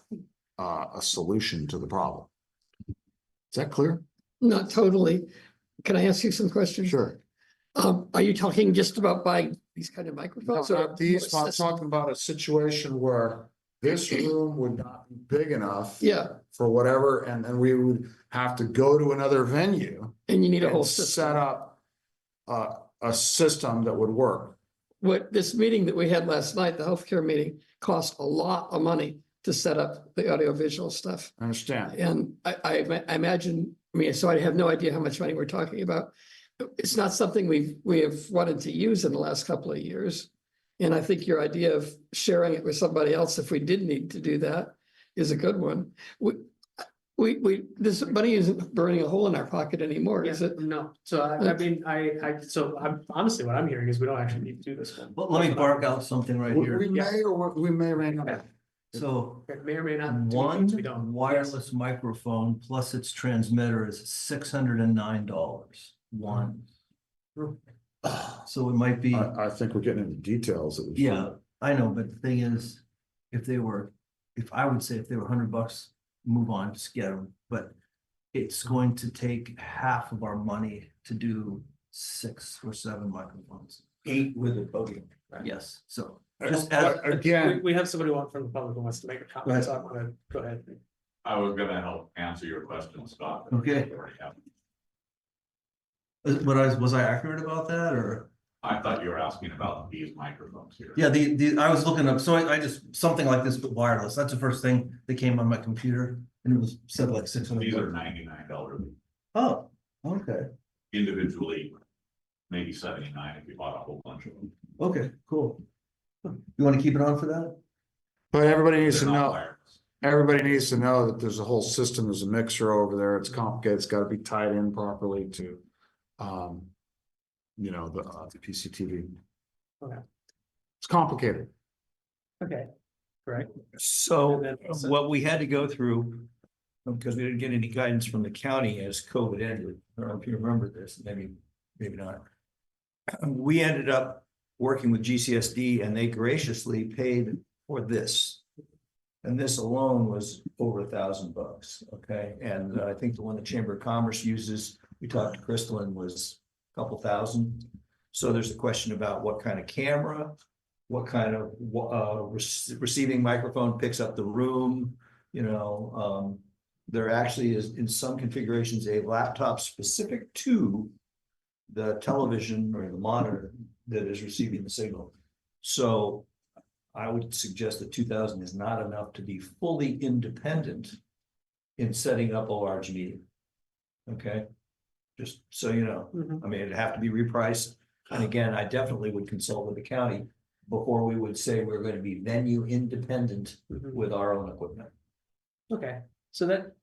a solution to the problem. Is that clear? Not totally. Can I ask you some questions? Sure. Are you talking just about buying these kind of No, microphones? not these, I'm or- talking about a situation where this room would not be big enough. Yeah, For whatever, and then we would have to go to another venue. and you need a whole And set system. up a system that would work. What this meeting that we had last night, the healthcare meeting, cost a lot of money to set up the audiovisual stuff. I understand. And I imagine, so I have no idea how much money we're talking about. It's not something we have wanted to use in the last couple of years. And I think your idea of sharing it with somebody else, if we did need to do that, is a good one. this money isn't burning a hole in our pocket anymore, is it? No, so I mean, I'm honestly, what I'm hearing is we don't actually need to do this one. Well, let me bark out something right We here. may or we may not. So It may or may not. do one things we don't. wireless microphone plus its transmitter is $609. One. So it might be, I think we're getting into details. It was- yeah, I know, but the thing is, if I would say if they were $100, move on, just get them, but it's going to take half of our money to do 6 or 7 microphones. 8 with a podium. Yes, so Uh, just as, Again, We have somebody from the public who wants to make a Go comment, ahead. so I want to go ahead. I was gonna help answer your question, Scott. Okay. was I accurate about that or? I thought you were asking about these microphones here. Yeah, I was looking up, so I just, something like this, but wireless, that's the first thing that came on my computer, and it was said like These are $600. $99 Oh, okay, individually, maybe 79 if you bought a whole bunch of them. okay, cool. You wanna keep it on for that? but everybody needs to They're not know, wireless. everybody needs to know that there's a whole system, there's a mixer over there, it's complicated, it's gotta be tied in properly to. The PCTV. Okay. It's complicated. Okay, right. So And then- what we had to go through, because we didn't get any guidance from the county as COVID ended, I don't know if you remember this, maybe not. We ended up working with GCSD and they graciously paid for this. And this alone was over $1,000, okay? And I think the one the Chamber of Commerce uses, we talked to Crystalline, was a couple thousand. So there's a question about what kind of camera, what kind of receiving microphone picks up the room, there actually is in some configurations a laptop specific to the television or the monitor that is receiving the signal. So I would suggest that 2,000 is not enough to be fully independent in setting up a large meeting. Okay, just so you know, Mhm. I mean, it'd have to be repriced. And again, I definitely would consult with the county before we would say we're going to be venue independent Mhm. with our own equipment. Okay, so that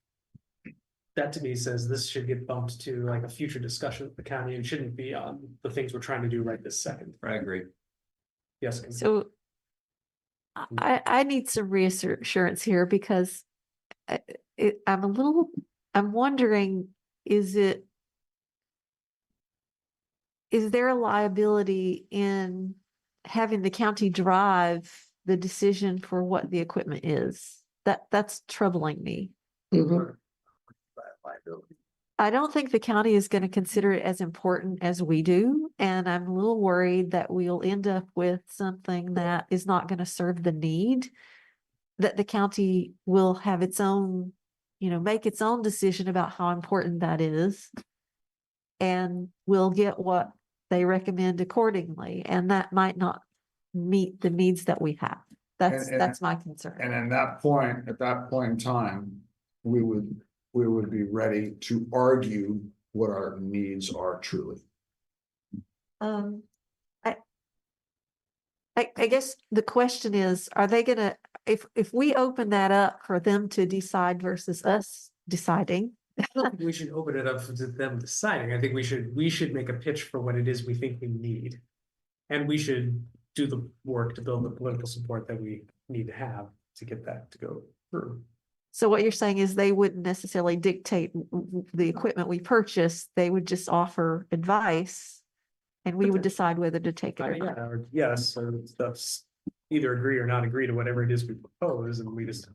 to me says this should get bumped to like a future discussion with the county and shouldn't be on the things we're trying to do right this second. I agree. Yes. Kim? So I need some reassurance here because I'm wondering, is there a liability in having the county drive the decision for what the equipment is? That's troubling me. Mhm. I don't think the county is going to consider it as important as we do, and I'm a little worried that we'll end up with something that is not going to serve the need. That the county will have its own, make its own decision about how important that is. And we'll get what they recommend accordingly, and that might not meet the needs that we have. That's my concern. And at that point in time, we would be ready to argue what our needs are truly. I guess the question is, are they gonna, if we open that up for them to decide versus us deciding? I don't think we should open it up to them deciding. I think we should make a pitch for what it is we think we need. And we should do the work to build the political support that we need to have to get that to go through. So what you're saying is they wouldn't necessarily dictate the equipment we purchase, they would just offer advice. And we would decide whether to take it or not. Yeah, or yes, so that's either agree or not agree to whatever it is we propose, and we just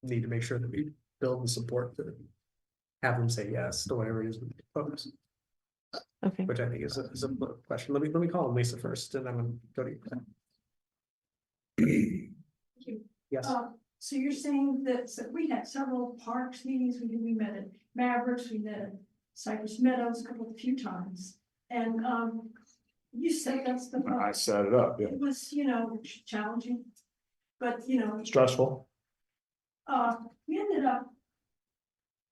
need to make sure that we build the support to have them say yes to whatever it is we propose, Okay. which I think is a question. Let me call Lisa first, and then I'm gonna go to you. Yes. So you're saying that, so we had several parks meetings, we met at Mavericks, we met at Cypress Meadows a few times. And, you said that's the. I set it up, yeah. It was, challenging, but, Stressful. we ended up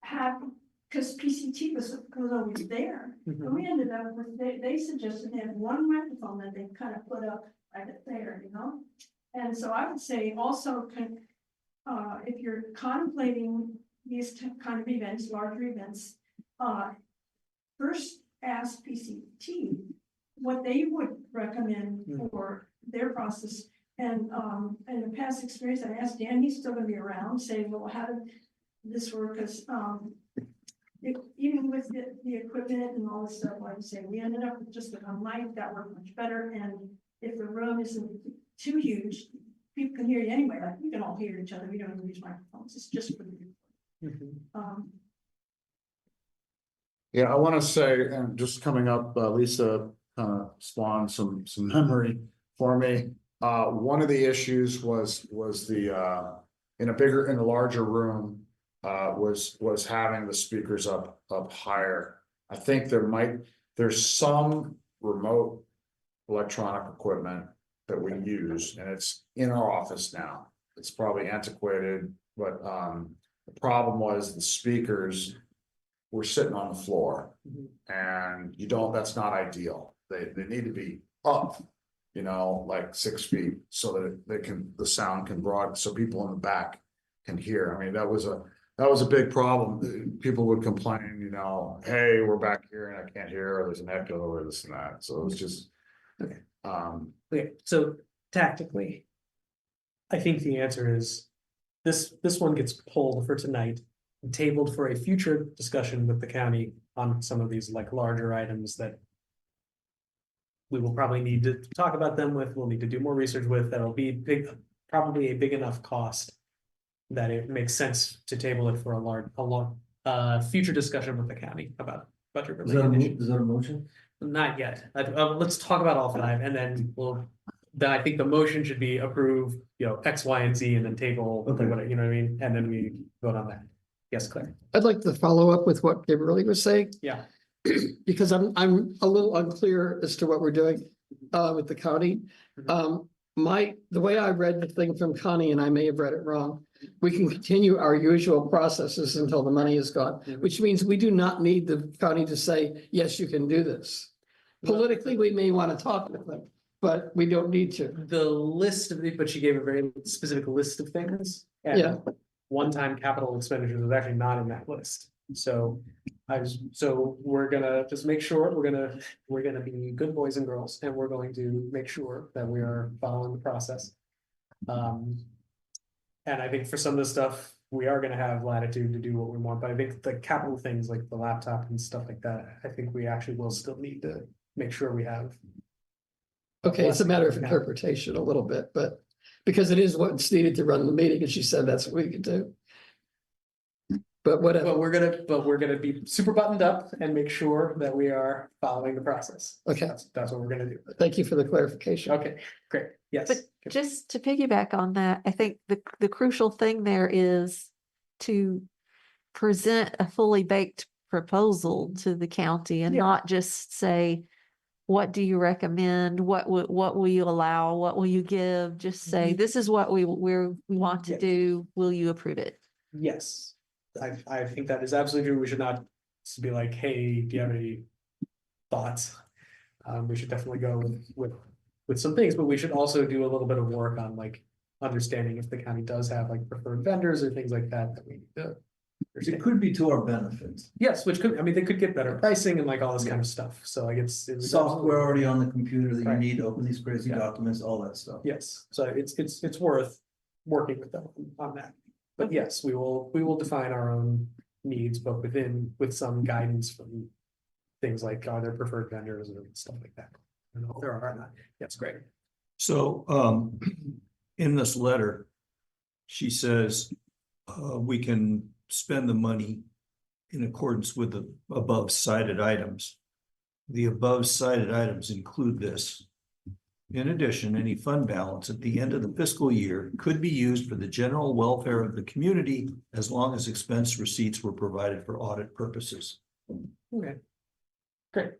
having, because PCT was always there. Mhm. And we ended up with, they suggested they had one microphone that they kind of put up right there, And so I would say also, if you're contemplating these kind of events, larger events, first ask PCT what they would recommend for their process. And in the past experience, I asked Dan, he's still gonna be around, saying, well, how did this work? Because even with the equipment and all this stuff, like I say, we ended up with just a mic that worked much better. And if the room isn't too huge, people can hear you anyway. Like we can all hear each other. We don't even use microphones. It's just for the Yeah, I want to say, and just coming up, Lisa spawned some memory for me. One of the issues was the in a larger room, was having the speakers up higher. I think there's some remote electronic equipment that we use, and it's in our office now. It's probably antiquated, but the problem was the speakers were sitting on the floor, and that's not ideal. They need to be up, like 6 feet, so that the sound can broaden, so people in the back can hear. I mean, that was a big problem. People would complain, hey, we're back here and I can't hear, or there's an echo or this and that. So it was just. Okay, so tactically, I think the answer is this one gets pulled for tonight, and tabled for a future discussion with the county on some of these like larger items that we will probably need to talk about them with, we'll need to do more research with, that'll be probably a big enough cost that it makes sense to table it for a long future discussion with the county about budget related issues. Is that a motion? Not yet. Let's talk about all 5, and then then I think the motion should be approve, X, Y, and Z, and then table, Okay. whatever, you know what I mean? And then we vote on that. Yes, Claire? I'd like to follow up with what Kimberly was saying. Yeah. Because I'm a little unclear as to what we're doing with the county. The way I read the thing from Connie, and I may have read it wrong, we can continue our usual processes until the money is gone, which means we do not need the county to say, yes, you can do this. Politically, we may want to talk with them, but we don't need to. The list of but she gave a very specific list of things. And Yeah. one-time capital expenditures was actually not in that list. So we're gonna just make sure we're gonna be good boys and girls, and we're going to make sure that we are following the process. And I think for some of the stuff, we are gonna have latitude to do what we want, but I think the capital things like the laptop and stuff like that, I think we actually will still need to make sure we have. Okay, it's a matter of interpretation a little bit, but because it is what's needed to run the meeting, and she said that's what we could do. But whatever. But we're gonna be super buttoned up and make sure that we are following the process. Okay. That's what we're gonna do. Thank you for the clarification. Okay, great. Yes. But just to piggyback on that, I think the crucial thing there is to present a fully baked proposal to the county and Yeah. not just say, what do you recommend? What will you allow? What will you give? Just say, this is what we want to Yes. do. Will you approve it? Yes, I think that is absolutely true. We should not just be like, hey, do you have any thoughts? We should definitely go with some things, but we should also do a little bit of work on like understanding if the county does have like preferred vendors or things like that we need to. It could be to our benefit. Yes, which could, I mean, they could get better pricing and like all this kind of stuff. So like it's Software already on the computer that you Right. need to open these crazy Yeah. documents, all that stuff. Yes, so it's worth working with them on that. But yes, we will define our own needs, but with some guidance from things like are there preferred vendors or stuff like that. I don't know if there are or not. That's great. So, in this letter, she says, we can spend the money in accordance with the above cited items. The above cited items include this. In addition, any fund balance at the end of the fiscal year could be used for the general welfare of the community as long as expense receipts were provided for audit purposes. Okay. Great.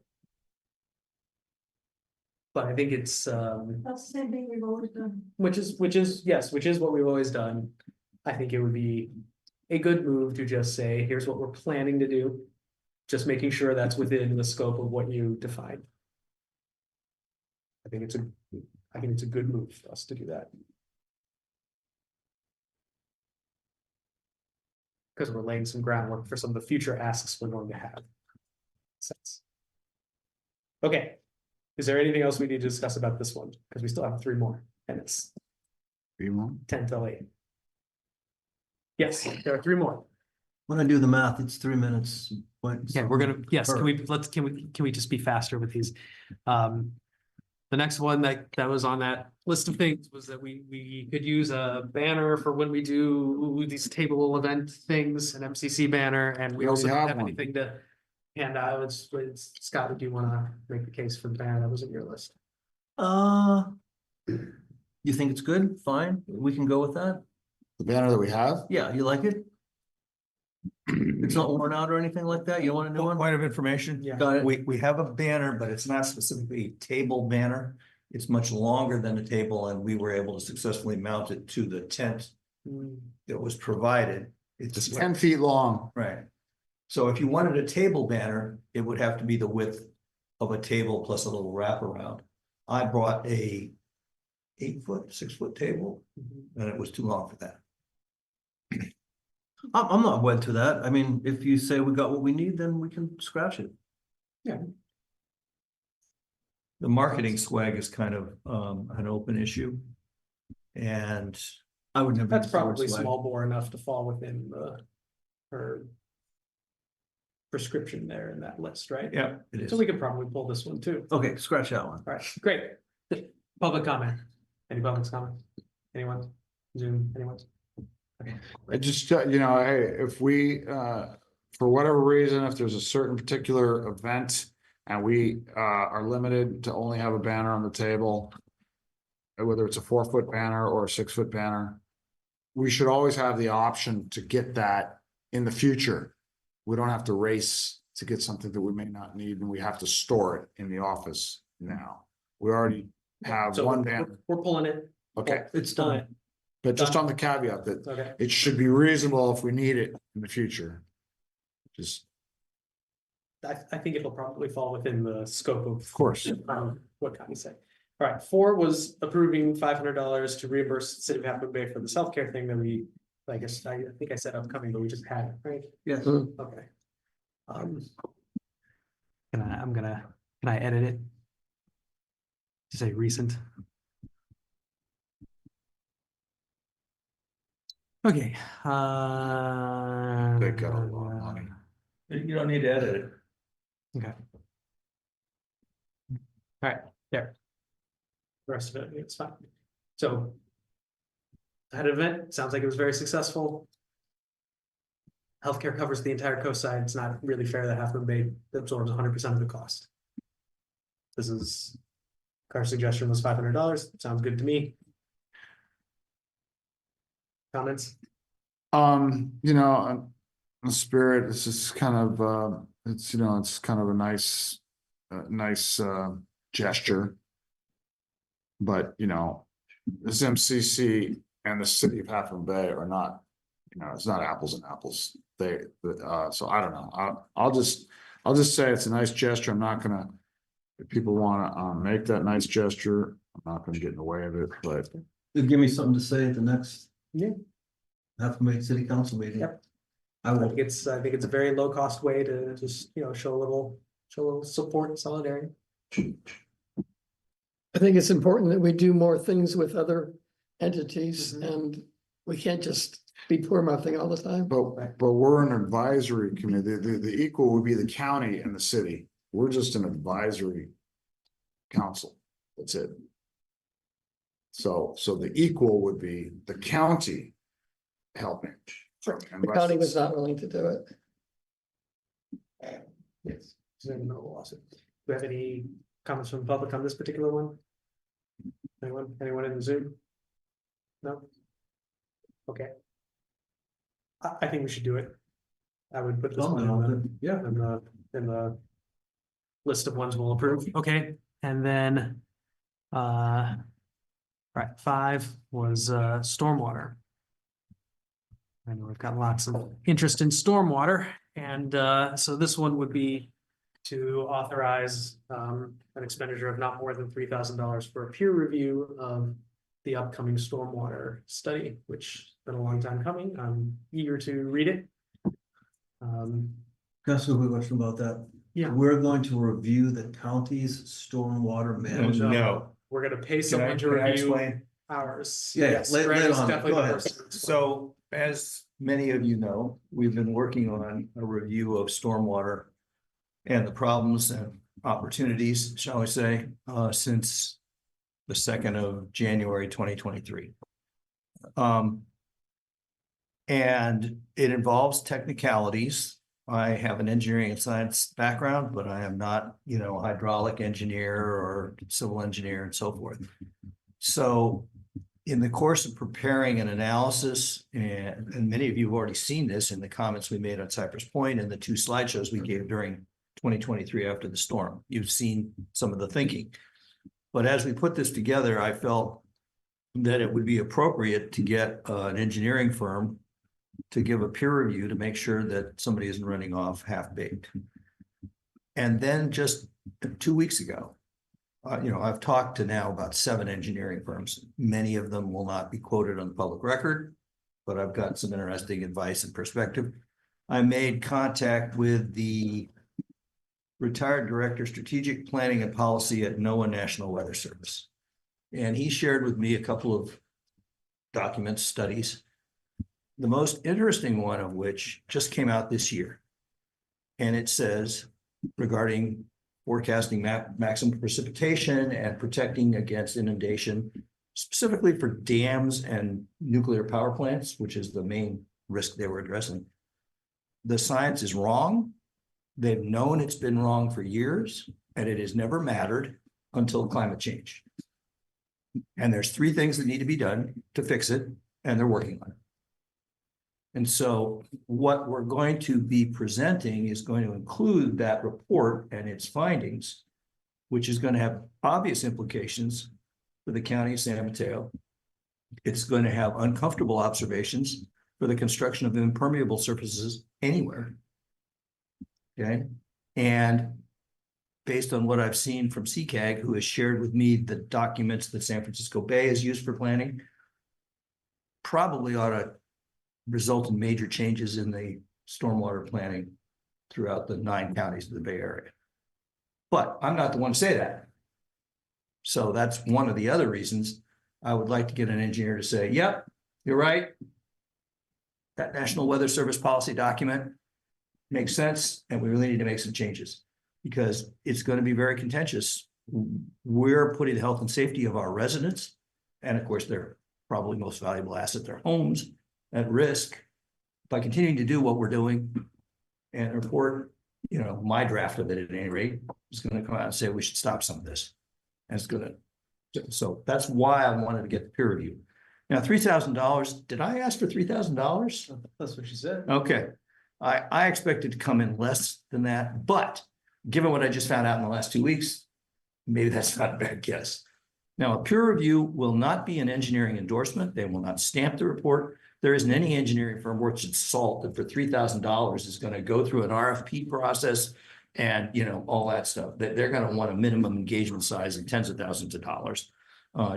But I think it's That's the same thing we've always done. which is what we've always done. I think it would be a good move to just say, here's what we're planning to do. Just making sure that's within the scope of what you define. I think it's a good move for us to do that. because we're laying some groundwork for some of the future asks we're going to have. Sense. Okay, is there anything else we need to discuss about this one? Because we still have 3 more, and it's 10 till 8. Yes, there are 3 more. When I do the math, it's 3 minutes. Yeah, we're gonna, yes, can we just be faster with these? The next one that was on that list of things was that we could use a banner for when we do these table event things, an MCC banner, and we We also already don't have have one. anything to hand out. Scott, do you wanna make the case for the banner that was in your list? You think it's good? Fine, we can go with that. The banner that we have? Yeah, you like it? It's not worn out or anything like that? You don't want a new one? Point of information. Yeah. Got it. We have a banner, but it's not specifically a table banner. It's much longer than a table, and we were able to successfully mount it to the tent that was provided. It's 10 feet long. Right. So if you wanted a table banner, it would have to be the width of a table plus a little wraparound. I brought a 8-foot, 6-foot table, and it was too long for that. I'm not wed to that. I mean, if you say we got what we need, then we can scratch it. The marketing swag is kind of an open issue. And I would never. That's use the word probably swag. small bore enough to fall within her prescription there in that list, right? yeah, it is. So we could probably pull this one too. Okay, scratch that one. All right, great. Public comment. Any public comment? Anyone? Zoom, anyone? I just, hey, if we, for whatever reason, if there's a certain particular event and we, are limited to only have a banner on the table, whether it's a 4-foot banner or a 6-foot banner, we should always have the option to get that in the future. We don't have to race to get something that we may not need, and we have to store it in the office now. We already have So one banner. we're pulling it. Okay, It's done. but just on the caveat that Okay. it should be reasonable if we need it in the future. Just, I think it'll probably fall within the scope of course. what can we say? All right, 4 was approving $500 to reimburse the city of Half Moon Bay for this healthcare thing that we, I guess, I think I said upcoming, but we just had it, right? Yes. Okay. Can I edit it? To say recent. Okay. They got a lot of money. You don't need to edit it. Okay. All right, there. The rest of it, it's fine. So. That event, sounds like it was very successful. Healthcare covers the entire coast side. It's not really fair that Half Moon Bay absorbs 100% of the cost. This is, our suggestion was $500. Sounds good to me. Comments? In the spirit, it's just kind of, it's kind of a nice, gesture. But, this MCC and the city of Half Moon Bay are not, it's not apples and apples. So I don't know. I'll just say it's a nice gesture. I'm not gonna, if people wanna, make that nice gesture, I'm not gonna get in the way of it, but. It'll give me something to say at the next. Yeah. Have to make city council meeting. Yep. I I will. think it's a very low cost way to just, show a little support and solidarity. I think it's important that we do more things with other entities and we can't just be poor mouthing all the time. But we're an advisory committee. The equal would be the county and the city. We're just an advisory council. That's it. So the equal would be the county helping. The county was not willing to do it. Yes. Do you have any comments from the public on this particular one? Anyone in the Zoom? No? Okay. I think we should do it. I would put this Oh, one no, yeah, in the list of ones we'll approve. Okay, and then right, 5 was stormwater. I know we've got lots of interest in stormwater, and so this one would be to authorize an expenditure of not more than $3,000 for a peer review of the upcoming stormwater study, which has been a long time coming. I'm eager to read it. Um, Can I ask you a quick question about that? Yeah. We're going to review the county's stormwater management. No. we're gonna pay Can I, someone to can I review explain? ours. Yeah, Yes, lay it Greg is on me. definitely Go the ahead. person. So as many of you know, we've been working on a review of stormwater and the problems and opportunities, shall we say, since the 2nd of January, 2023. And it involves technicalities. I have an engineering and science background, but I am not, a hydraulic engineer or civil engineer and so forth. So in the course of preparing an analysis, and many of you have already seen this in the comments we made on Cypress Point and the 2 slideshows we gave during 2023 after the storm, you've seen some of the thinking. But as we put this together, I felt that it would be appropriate to get an engineering firm to give a peer review to make sure that somebody isn't running off half-baked. And then just 2 weeks ago, I've talked to now about 7 engineering firms. Many of them will not be quoted on the public record, but I've got some interesting advice and perspective. I made contact with the retired director, strategic planning and policy at NOAA National Weather Service. And he shared with me a couple of documents, studies, the most interesting one of which just came out this year. And it says regarding forecasting maximum precipitation and protecting against inundation, specifically for dams and nuclear power plants, which is the main risk they were addressing. The science is wrong. They've known it's been wrong for years, and it has never mattered until climate change. And there's 3 things that need to be done to fix it, and they're working on it. And so what we're going to be presenting is going to include that report and its findings, which is going to have obvious implications for the county of San Mateo. It's going to have uncomfortable observations for the construction of impermeable surfaces anywhere. Okay. And based on what I've seen from CCAG, who has shared with me the documents that San Francisco Bay has used for planning, probably ought to result in major changes in the stormwater planning throughout the 9 counties of the Bay Area. But I'm not the one to say that. So that's one of the other reasons I would like to get an engineer to say, yep, you're right. That National Weather Service policy document makes sense, and we really need to make some changes because it's going to be very contentious. We're putting the health and safety of our residents, and of course, their probably most valuable asset, their homes, at risk by continuing to do what we're doing. And report, my draft of it at any rate is going to come out and say we should stop some of this. And it's going to, so that's why I wanted to get the peer review. Now, $3,000, did I ask for $3,000? That's what she said. Okay. I expected to come in less than that, but given what I just found out in the last 2 weeks, maybe that's not a bad guess. Now, a peer review will not be an engineering endorsement. They will not stamp the report. There isn't any engineering firm worth its salt that for $3,000 is going to go through an RFP process and, all that stuff. They're going to want a minimum engagement size in tens of thousands of dollars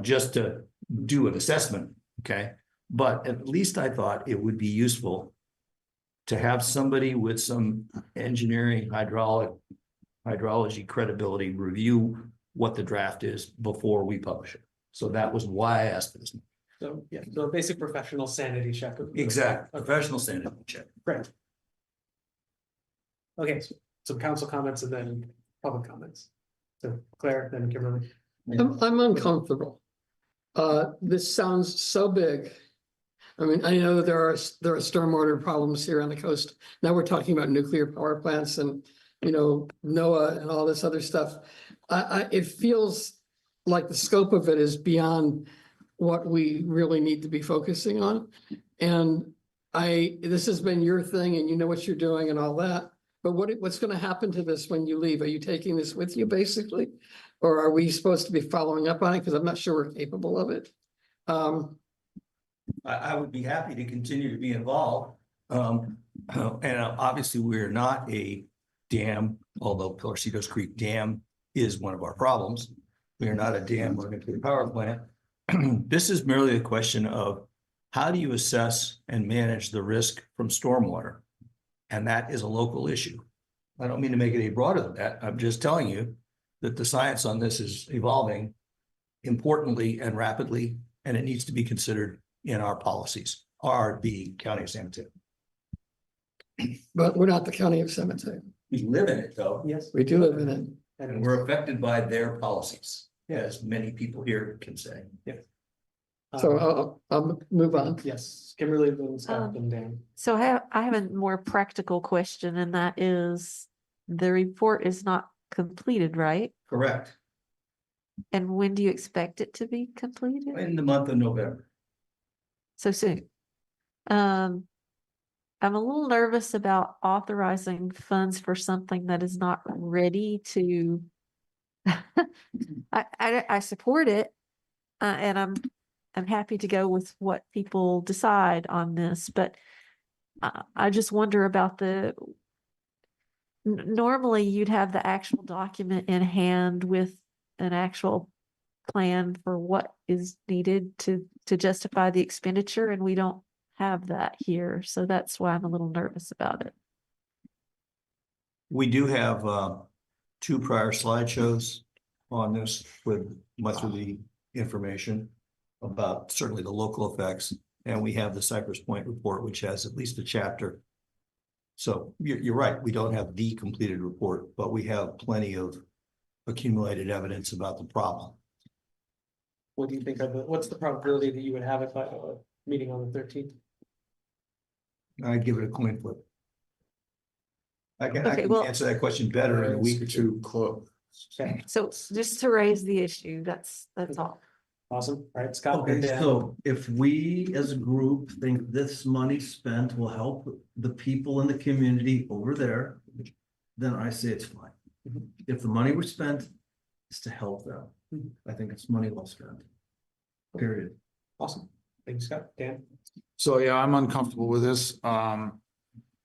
just to do an assessment. Okay. But at least I thought it would be useful to have somebody with some engineering, hydrology credibility review what the draft is before we publish it. So that was why I asked for this. So, so a basic professional sanity check. Exactly. Professional sanity check. Great. Okay, so some council comments and then public comments. So Claire, then Kimberly. I'm uncomfortable. This sounds so big. I mean, I know there are stormwater problems here on the coast. Now we're talking about nuclear power plants and, NOAA and all this other stuff. It feels like the scope of it is beyond what we really need to be focusing on. And this has been your thing and you know what you're doing and all that. But what's going to happen to this when you leave? Are you taking this with you basically? Or are we supposed to be following up on it? Because I'm not sure we're capable of it. I would be happy to continue to be involved. And obviously we're not a dam, although Torcidos Creek Dam is one of our problems. We are not a dam or a nuclear power plant. This is merely a question of how do you assess and manage the risk from stormwater? And that is a local issue. I don't mean to make it any broader than that. I'm just telling you that the science on this is evolving importantly and rapidly, and it needs to be considered in our policies, the County of San Mateo. But we're not the county of San Mateo. We live in it though. Yes. We do live in it. And we're affected by their policies, as many people here can say. So I'll move on. Yes, Kimberly, then Scott, then Dan. So I have a more practical question, and that is, the report is not completed, right? Correct. And when do you expect it to be completed? In the month of November. So soon. I'm a little nervous about authorizing funds for something that is not ready to. I support it, and I'm happy to go with what people decide on this, but I just wonder about normally you'd have the actual document in hand with an actual plan for what is needed to justify the expenditure, and we don't have that here. So that's why I'm a little nervous about it. We do have 2 prior slideshows on this with much of the information about certainly the local effects. And we have the Cypress Point report, which has at least a chapter. So you're right, we don't have the completed report, but we have plenty of accumulated evidence about the problem. What do you think what's the probability that you would have it by a meeting on the 13th? I'd give it a coin flip. I can Okay, well- answer that question better in a week or two. Too close. Okay, So just to raise the issue, that's all. awesome. All right, Scott. Okay, then Dan. so if we as a group think this money spent will help the people in the community over there, then I say it's fine. Mhm. If the money was spent is to help them, I think it's money well spent. Period. Awesome. Thank you, Scott. Dan. So, yeah, I'm uncomfortable with this.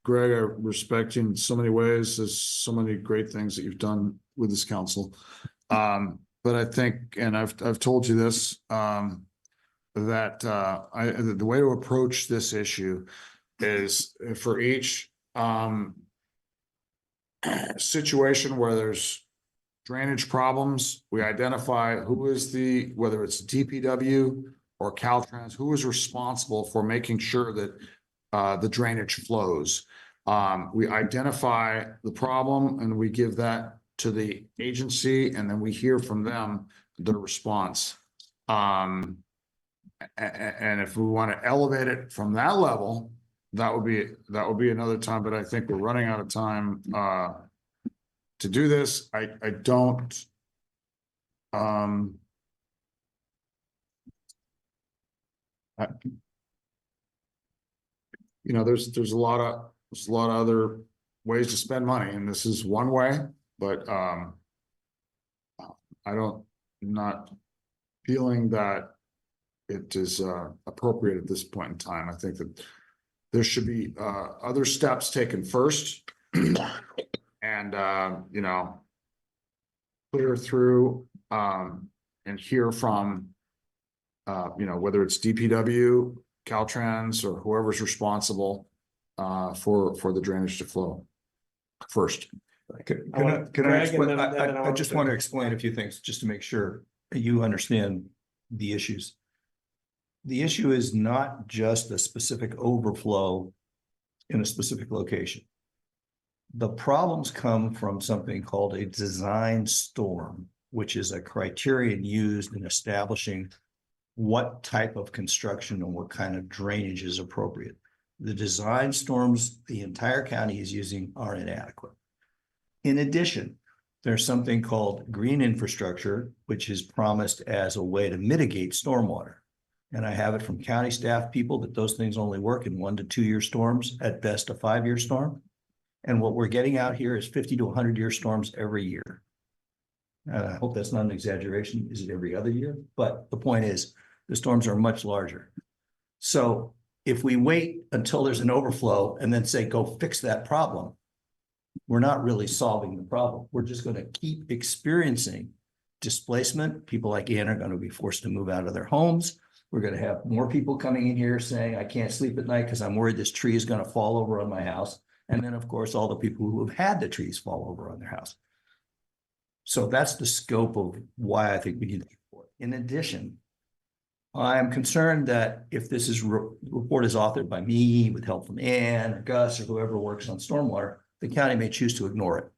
Greg, I respect you in so many ways. There's so many great things that you've done with this council. But I think, and I've told you this, that the way to approach this issue is for each situation where there's drainage problems, we identify who is whether it's DPW or Caltrans, who is responsible for making sure that the drainage flows. We identify the problem and we give that to the agency, and then we hear from them their response. And if we want to elevate it from that level, that would be another time, but I think we're running out of time to do this. I don't there's a lot of other ways to spend money, and this is one way, but not feeling that it is appropriate at this point in time. I think that there should be other steps taken first and clear through and hear from whether it's DPW, Caltrans, or whoever's responsible for the drainage to flow first. Can I want I Greg, explain? and then I I want just to- want to explain a few things just to make sure that you understand the issues. The issue is not just a specific overflow in a specific location. The problems come from something called a design storm, which is a criterion used in establishing what type of construction and what kind of drainage is appropriate. The design storms the entire county is using are inadequate. In addition, there's something called green infrastructure, which is promised as a way to mitigate stormwater. And I have it from county staff people that those things only work in 1 to 2 year storms, at best a 5-year storm. And what we're getting out here is 50 to 100-year storms every year. I hope that's not an exaggeration. Is it every other year? But the point is, the storms are much larger. So if we wait until there's an overflow and then say, go fix that problem, we're not really solving the problem. We're just going to keep experiencing displacement. People like Ann are going to be forced to move out of their homes. We're going to have more people coming in here saying, I can't sleep at night because I'm worried this tree is going to fall over on my house. And then, of course, all the people who have had the trees fall over on their house. So that's the scope of why I think we need the report. In addition, I am concerned that if this report is authored by me with help from Ann or Gus or whoever works on stormwater, the county may choose to ignore it.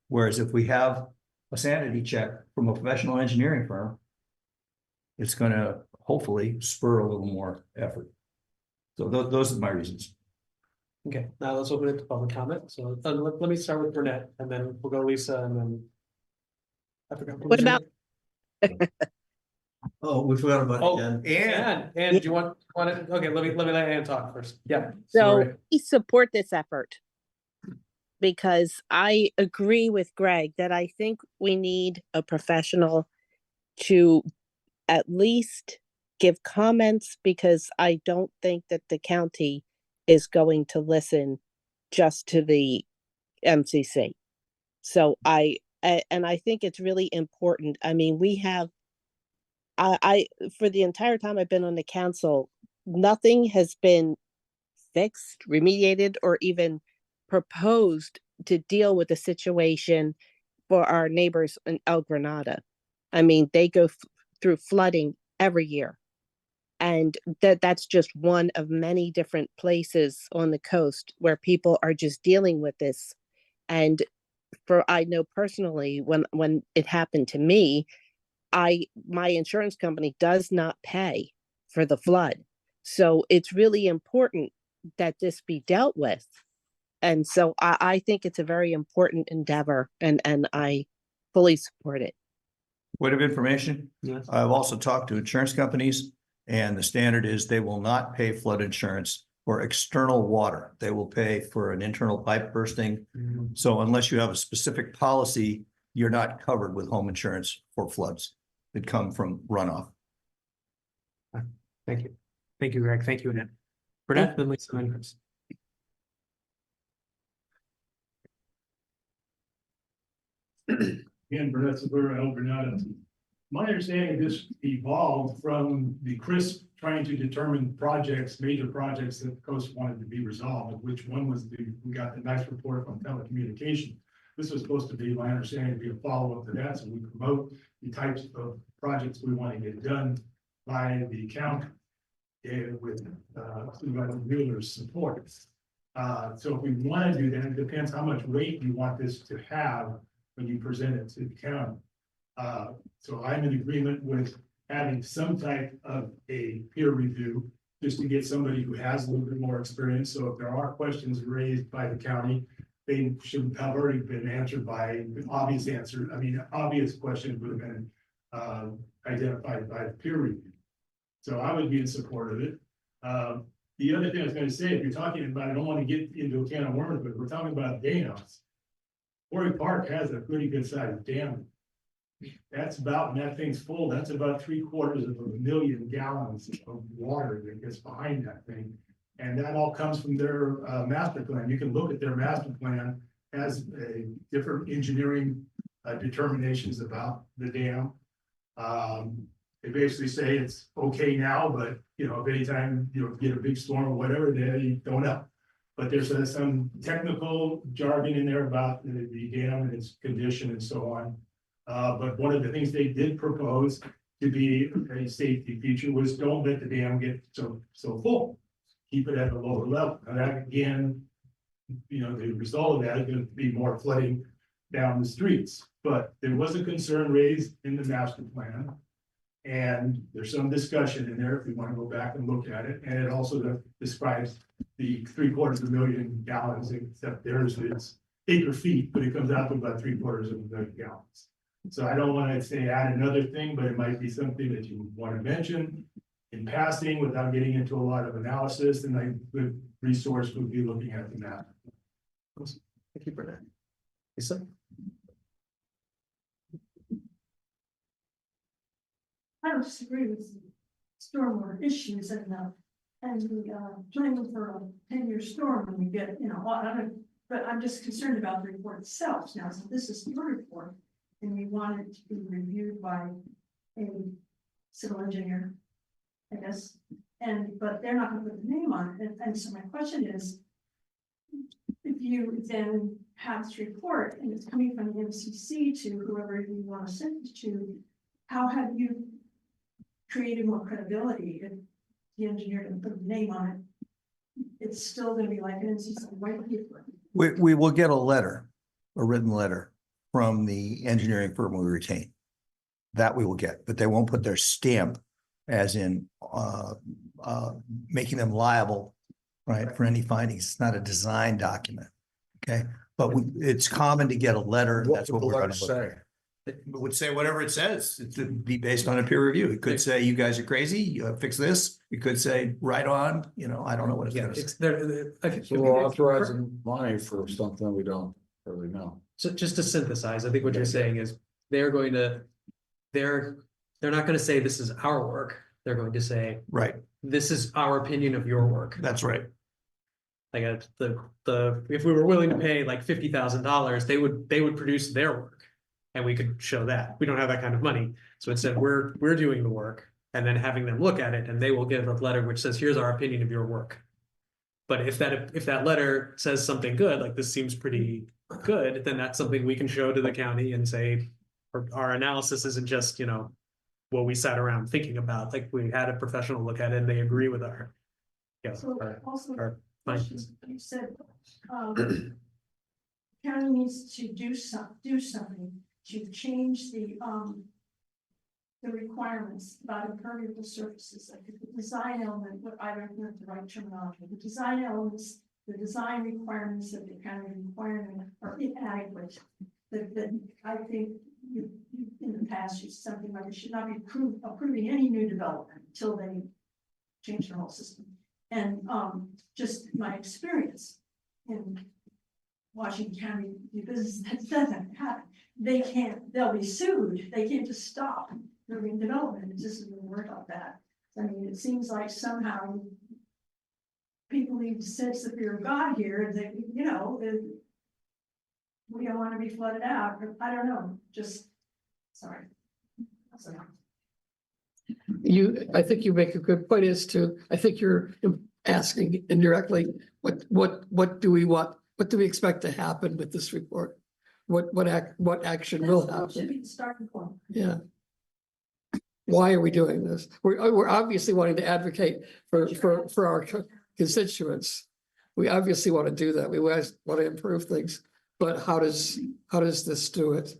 Whereas if we have a sanity check from a professional engineering firm, it's going to hopefully spur a little more effort. So those are my reasons. Okay, now let's open it to public comment. So let me start with Burnett and then we'll go Lisa and then. I forgot. who What was your about- name? Oh, we forgot about Oh, Ann. Ann, do you want to, okay, let me let Ann talk first. Yeah. So sorry. we support this effort. Because I agree with Greg that I think we need a professional to at least give comments, because I don't think that the county is going to listen just to the MCC. So and I think it's really important. I mean, we have, I for the entire time I've been on the council, nothing has been fixed, remediated, or even proposed to deal with the situation for our neighbors in El Granada. I mean, they go through flooding every year. And that's just one of many different places on the coast where people are just dealing with this. And I know personally, when it happened to me, my insurance company does not pay for the flood. So it's really important that this be dealt with. And so I think it's a very important endeavor, and I fully support it. Point of information, Yes. I've also talked to insurance companies, and the standard is they will not pay flood insurance for external water. They will pay for an internal pipe bursting. Mhm. So unless you have a specific policy, you're not covered with home insurance for floods that come from runoff. Thank you. Thank you, Greg. Thank you, Ann. Burnett, then Lisa, then Chris. Again, Burnett Severa, El Granada. My understanding, this evolved from the Chris trying to determine projects, major projects that the coast wanted to be resolved, of which one was we got the nice report from telecommunication. This was supposed to be, my understanding, to be a follow-up to that, so we promote the types of projects we want to get done by the county with Supervisor Mueller's support. So if we want to do that, it depends how much weight you want this to have when you present it to the county. So I'm in agreement with having some type of a peer review, just to get somebody who has a little bit more experience. So if there are questions raised by the county, they should have already been answered by an obvious answer. I mean, obvious questions would have been identified by the peer review. So I would be in support of it. The other thing I was going to say, if you're talking about, I don't want to get into a can of worms, but we're talking about dams. Quarry Park has a pretty good sized dam. That's about, when that thing's full, that's about 750,000 gallons of water that gets behind that thing. And that all comes from their master plan. You can look at their master plan as a different engineering determinations about the dam. They basically say it's okay now, but you know, if anytime you get a big storm or whatever, they don't know. But there's some technical jargon in there about the dam and its condition and so on. But one of the things they did propose to be a safety feature was don't let the dam get so full. Keep it at a lower level. And that again, you know, the result of that is going to be more flooding down the streets. But there was a concern raised in the master plan. And there's some discussion in there if we want to go back and look at it. And it also describes the 750,000 gallons, except theirs is acre feet, but it comes out to about 750,000 gallons. So I don't want to say add another thing, but it might be something that you want to mention in passing without getting into a lot of analysis, and a good resource would be looking at the map. Thank you, Burnett. Lisa? I don't disagree with the stormwater issues and planning for a 10-year storm when we get, you know, but I'm just concerned about the report itself now. So this is your report and we want it to be reviewed by a civil engineer, I guess, but they're not gonna put the name on it. And so my question is, if you then have this report and it's coming from the MCC to whoever you want to send it to, how have you created more credibility if the engineer didn't put a name on it? It's still gonna be like an MCC white paper. We will get a written letter from the engineering firm we retain. That we will get, but they won't put their stamp as in making them liable, right, for any findings. It's not a design document. Okay, but it's common to get a letter. What That's would what the we're letter gonna look say? at. It would say whatever it says. It would be based on a peer review. It could say, you guys are crazy, fix this. It could say, right on, I don't know what it's Yeah, gonna say. it's there. So we're authorizing money for something we don't really know. So just to synthesize, I think what you're saying is they're not gonna say this is our work. They're going to say, Right, this is our opinion of your work. that's right. Like if we were willing to pay like $50,000, they would produce their work. And we could show that. We don't have that kind of money. So instead, we're doing the work and then having them look at it, and they will give a letter which says, here's our opinion of your work. But if that letter says something good, like this seems pretty good, then that's something we can show to the county and say, our analysis isn't just, what we sat around thinking about. Like we had a professional look at it and they agree with our. So also, our questions, findings. you said, county needs to do something to change the requirements about impermeable surfaces, like the design element, what I don't know the right terminology, the design elements, the design requirements of the county requirement are inadequate. That I think you in the past used something like it should not be approving any new development until they change their whole system. And just my experience in Washington County do business, that doesn't happen. They'll be sued. They can't just stop doing development. It just doesn't work like that. I mean, it seems like somehow people need to sense the fear of God here, and that, we don't want to be flooded out. I don't know, just, sorry. So, I think you make a good point I think you're asking indirectly, what do we want? What do we expect to happen with this report? What action will that should happen? be the starting point. Yeah. Why are we doing this? We're obviously wanting to advocate for our constituents. We obviously want to do that. We want to improve things, but how does this do it?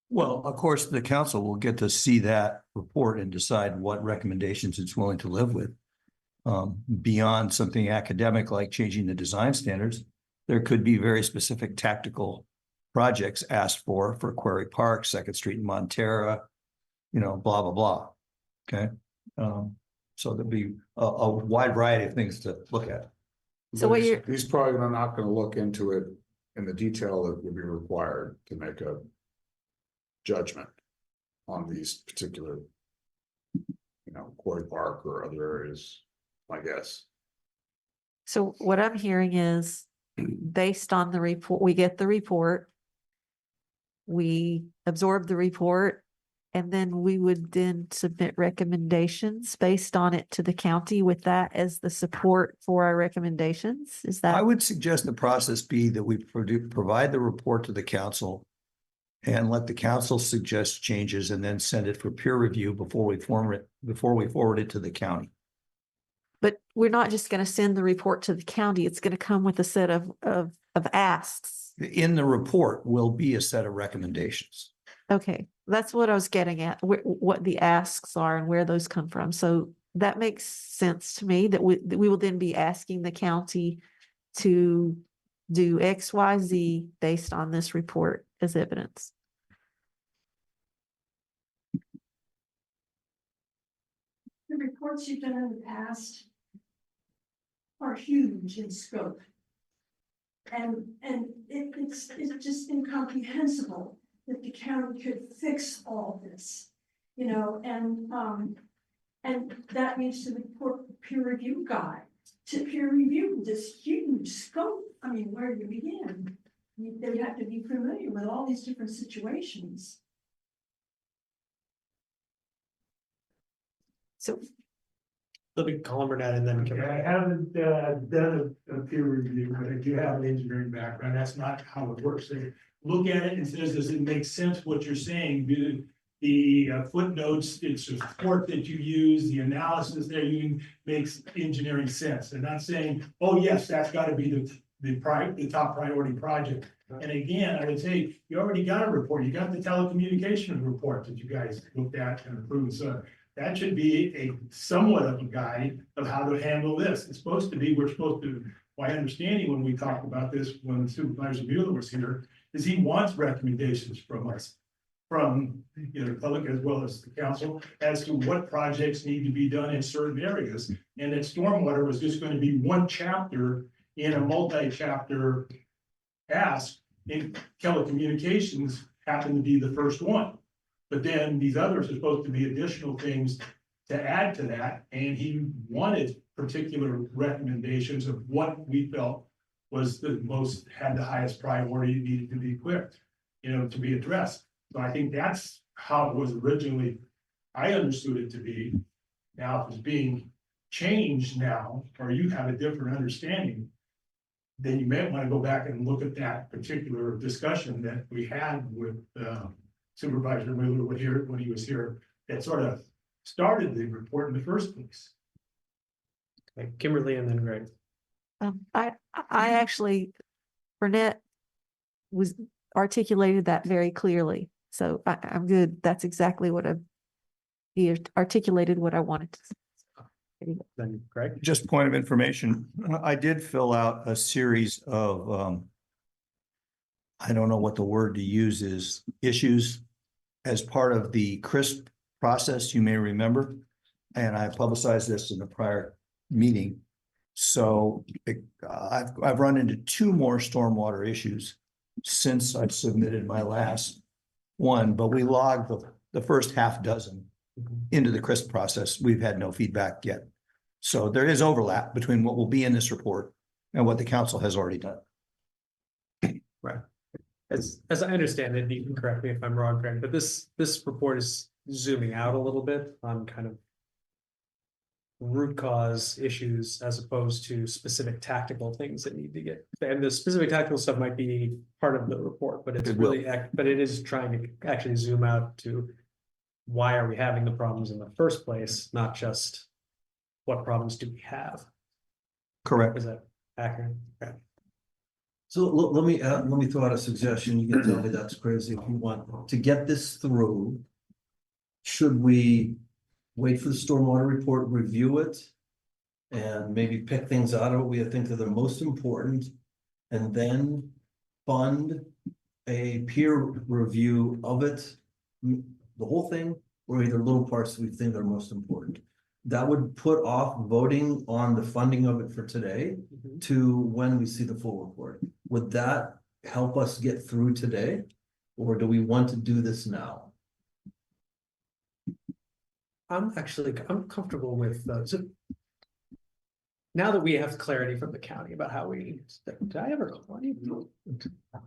Well, of course, the council will get to see that report and decide what recommendations it's willing to live with. Beyond something academic like changing the design standards, there could be very specific tactical projects asked for Quarry Park, Second Street in Montera, blah, blah, blah. Okay. So there'll be a wide variety of things to look at. So what you're, He's probably not gonna look into it in the detail that would be required to make a judgment on these particular, Quarry Park or other areas, I guess. so what I'm hearing is, based on the report, we get the report. We absorb the report, and then we would then submit recommendations based on it to the county with that as the support for our recommendations. Is I that, would suggest the process be that we provide the report to the council and let the council suggest changes and then send it for peer review before we forward it to the county. but we're not just going to send the report to the county. It's going to come with a set of asks. In the report will be a set of recommendations. Okay, that's what I was getting at, what the asks are and where those come from. So that makes sense to me that we will then be asking the county to do X, Y, Z based on this report as evidence. The reports you've done in the past are huge in scope. And it's just incomprehensible that the county could fix all this, and that needs to report the peer review guy to peer review this huge scope. I mean, where do you begin? They have to be familiar with all these different situations. So Let me call him Burnett and then. Okay, I haven't done a peer review, but I do have an engineering background. That's not how it works. They look at it and says, does it make sense what you're saying? Do the footnotes, it's a support that you use, the analysis they're using makes engineering sense. They're not saying, oh, yes, that's gotta be the top priority project. And again, I would say, you already got a report. You got the telecommunications report that you guys looked at and approved. So that should be a somewhat of a guide of how to handle this. It's supposed to be, we're supposed to, my understanding when we talked about this, when Supervisor Mueller was here, is he wants recommendations from us. From, the public as well as the council, as to what projects need to be done in certain areas. And that stormwater was just going to be one chapter in a multi-chapter ask, and telecommunications happened to be the first one. But then these others are supposed to be additional things to add to that, and he wanted particular recommendations of what we felt was the most, had the highest priority, needed to be equipped, to be addressed. So I think that's how it was originally, I understood it to be. Now, if it's being changed now, or you have a different understanding, then you may want to go back and look at that particular discussion that we had with Supervisor Mueller when he was here, that sort of started the report in the first place. Okay, Kimberly and then Greg. I actually, Burnett was articulated that very clearly. So I'm good. That's exactly what he articulated what I wanted to say. Then Greg. Just point of information, I did fill out a series of, I don't know what the word to use is, issues as part of the CRISP process, you may remember. And I publicized this in a prior meeting. So I've run into 2 more stormwater issues since I've submitted my last one, but we logged the first half dozen into the CRISP process. We've had no feedback yet. So there is overlap between what will be in this report and what the council has already done. Right. As I understand it, you can correct me if I'm wrong, Greg, but this report is zooming out a little bit on kind of root cause issues as opposed to specific tactical things that need to get, and the specific tactical stuff might be part of the report, but it's It will. really, but it is trying to actually zoom out to why are we having the problems in the first place, not just what problems do we have? Correct. Is that accurate? Okay. So let me throw out a suggestion. You can tell me that's crazy if you want. To get this through, should we wait for the stormwater report, review it, and maybe pick things out of it we think are the most important, and then fund a peer review of it, the whole thing, or either little parts we think are most important? That would put off voting on the funding of it for today to when we see the full report. Would that help us get through today? Or do we want to do this now? I'm comfortable with so now that we have clarity from the county about how we, did I ever call you?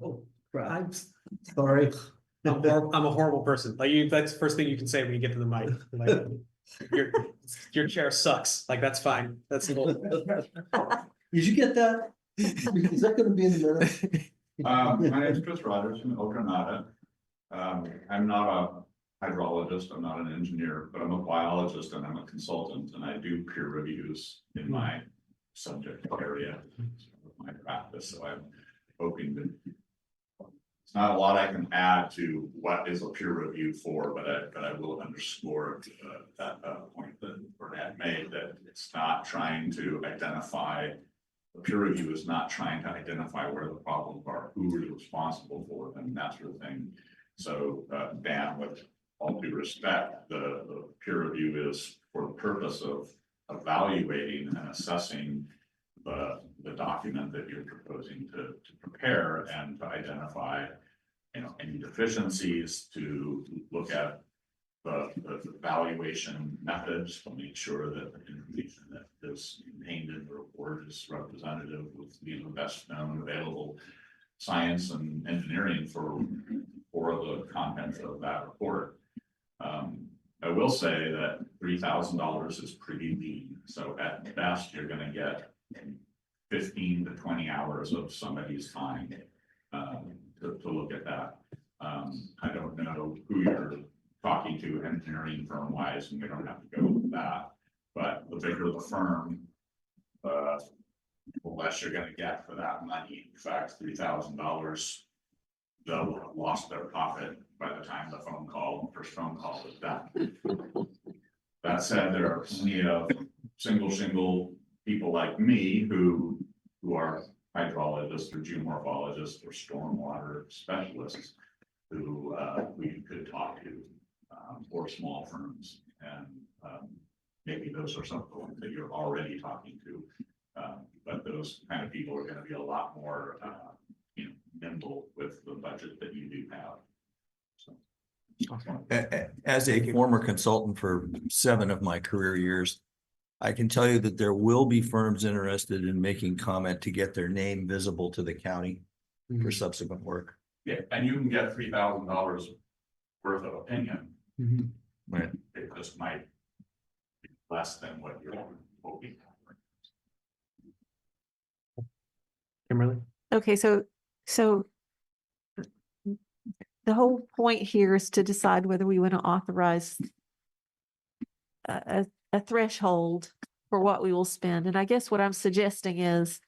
Oh, crap. I'm Sorry. I'm a horrible person. Like that's the first thing you can say when you get to the mic. Like, your chair sucks. Like, that's fine. That's a little. Did you get that? Is that gonna be in the minutes? My name is Chris Rogers from El Granada. I'm not a hydrologist, I'm not an engineer, but I'm a biologist and I'm a consultant, and I do peer reviews in my subject area of my practice. So I'm hoping that it's not a lot I can add to what is a peer review for, but I will underscore that point that Burnett made, that it's not trying to identify. The peer review is not trying to identify where the problems are, who is responsible for them, that sort of thing. So, Dan, with all due respect, the peer review is for the purpose of evaluating and assessing the document that you're proposing to prepare, and to identify, any deficiencies, to look at the valuation methods to make sure that the information that is contained in the report is representative with the best known available science and engineering for the contents of that report. I will say that $3,000 is pretty lean, so at best, you're gonna get 15 to 20 hours of somebody's time to look at that. I don't know who you're talking to engineering firm wise, and we don't have to go with that. But the bigger the firm, the less you're gonna get for that money. In fact, $3,000, they'll have lost their profit by the time the first phone call is done. That said, there are plenty of single people like me who are hydrologists or geomorphologists or stormwater specialists who we could talk to, or small firms. And maybe those are some of the ones that you're already talking to. But those kind of people are going to be a lot more nimble with the budget that you do have. So. As a former consultant for 7 of my career years, I can tell you that there will be firms interested in making comment to get their name visible to the county for subsequent work. Yeah, and you can get $3,000 worth of opinion. Right. It just might be less than what you're hoping. Kimberly? Okay, so the whole point here is to decide whether we want to authorize a threshold for what we will spend. And I guess what I'm suggesting is,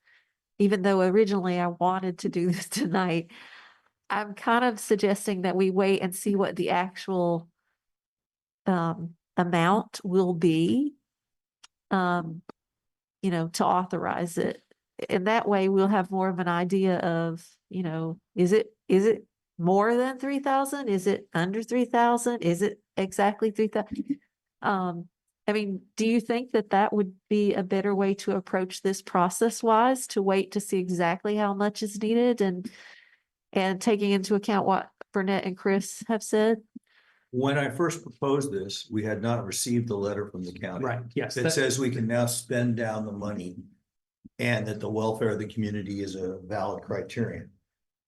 even though originally I wanted to do this tonight, I'm kind of suggesting that we wait and see what the actual amount will be, to authorize it. And that way we'll have more of an idea of, is it more than 3,000? Is it under 3,000? Is it exactly 3,000? I mean, do you think that that would be a better way to approach this process-wise, to wait to see exactly how much is needed and taking into account what Burnett and Chris have said? When I first proposed this, we had not received the letter from the county. Right, yes. That says we can now spend down the money and that the welfare of the community is a valid criterion.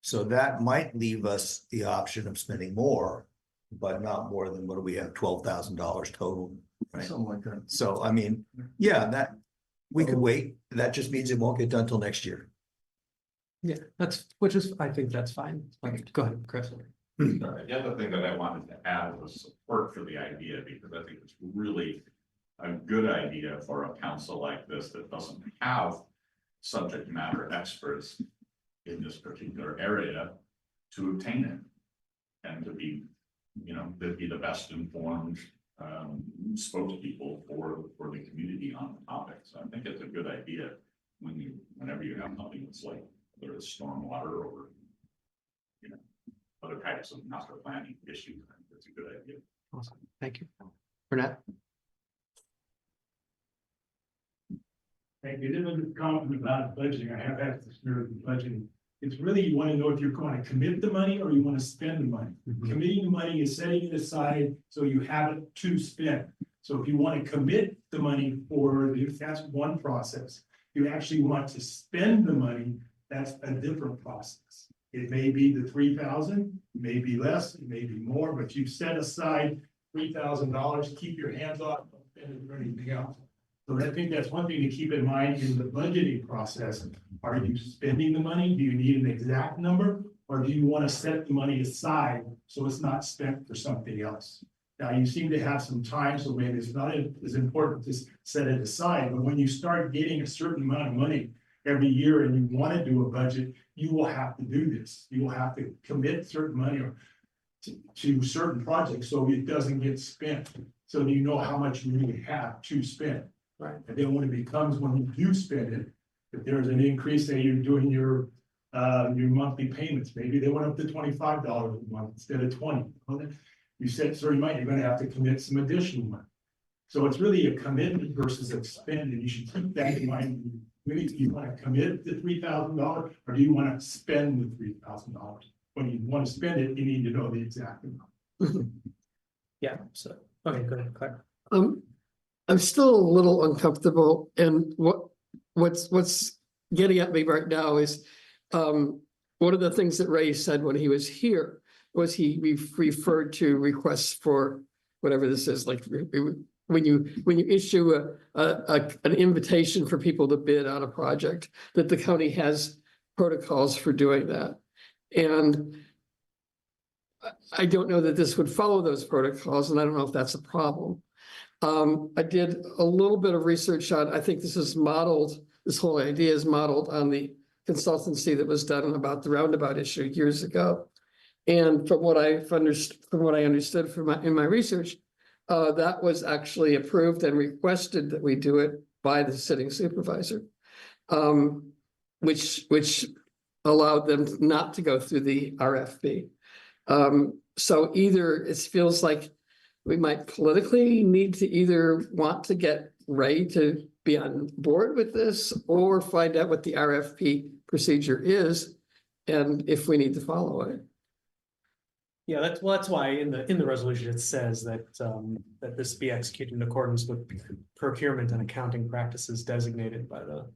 So that might leave us the option of spending more, but not more than, what do we have, $12,000 total, right? Something like that. So, I mean, yeah, that, we could wait. That just means it won't get done till next year. Yeah, I think that's fine. Like, go ahead, Chris. The other thing that I wanted to add was support for the idea, because I think it's really a good idea for a council like this that doesn't have subject matter experts in this particular area to obtain it and to be, to be the best informed spokespeople for the community on the topic. So I think it's a good idea whenever you have something that's like, whether it's stormwater or other types of master planning issues. I think that's a good idea. Awesome, thank you. Burnett? Thank you. This is a comment about budgeting. I have had this spirit of budgeting. It's really, you want to know if you're going to commit the money or you want to spend the money. Committing the money is setting it aside so you have it to spend. So if you want to commit the money that's one process. You actually want to spend the money, that's a different process. It may be the 3,000, it may be less, it may be more, but you set aside $3,000, keep your hands off, don't spend it for anything else. So I think that's one thing to keep in mind in the budgeting process. Are you spending the money? Do you need an exact number? Or do you want to set the money aside so it's not spent for something else? Now, you seem to have some time, so maybe it's not as important to set it aside, but when you start getting a certain amount of money every year and you want to do a budget, you will have to do this. You will have to commit certain money to certain projects so it doesn't get spent. So you know how much you really have to spend. Right. And then when it becomes, when you do spend it, if there's an increase, say you're doing your monthly payments, maybe they went up to $25 a month instead of 20. You said, sorry, you're going to have to commit some additional money. So it's really a commitment versus a spend, and you should keep that in mind. Really, do you want to commit the $3,000 or do you want to spend the $3,000? When you want to spend it, you need to know the exact amount. Yeah, so, okay, go ahead, Claire. I'm still a little uncomfortable, and what's getting at me right now is one of the things that Ray said when he was here was he referred to requests for whatever this is, like when you issue an invitation for people to bid on a project, that the county has protocols for doing that. And I don't know that this would follow those protocols, and I don't know if that's a problem. I did a little bit of research on, I think this is modeled, this whole idea is modeled on the consultancy that was done about the roundabout issue years ago. And from what I understood in my research, that was actually approved and requested that we do it by the sitting supervisor. Which allowed them not to go through the RFP. So either it feels like we might politically need to either want to get Ray to be on board with this or find out what the RFP procedure is and if we need to follow it. Yeah, that's why in the resolution, it says that that this be executed in accordance with procurement and accounting practices designated by the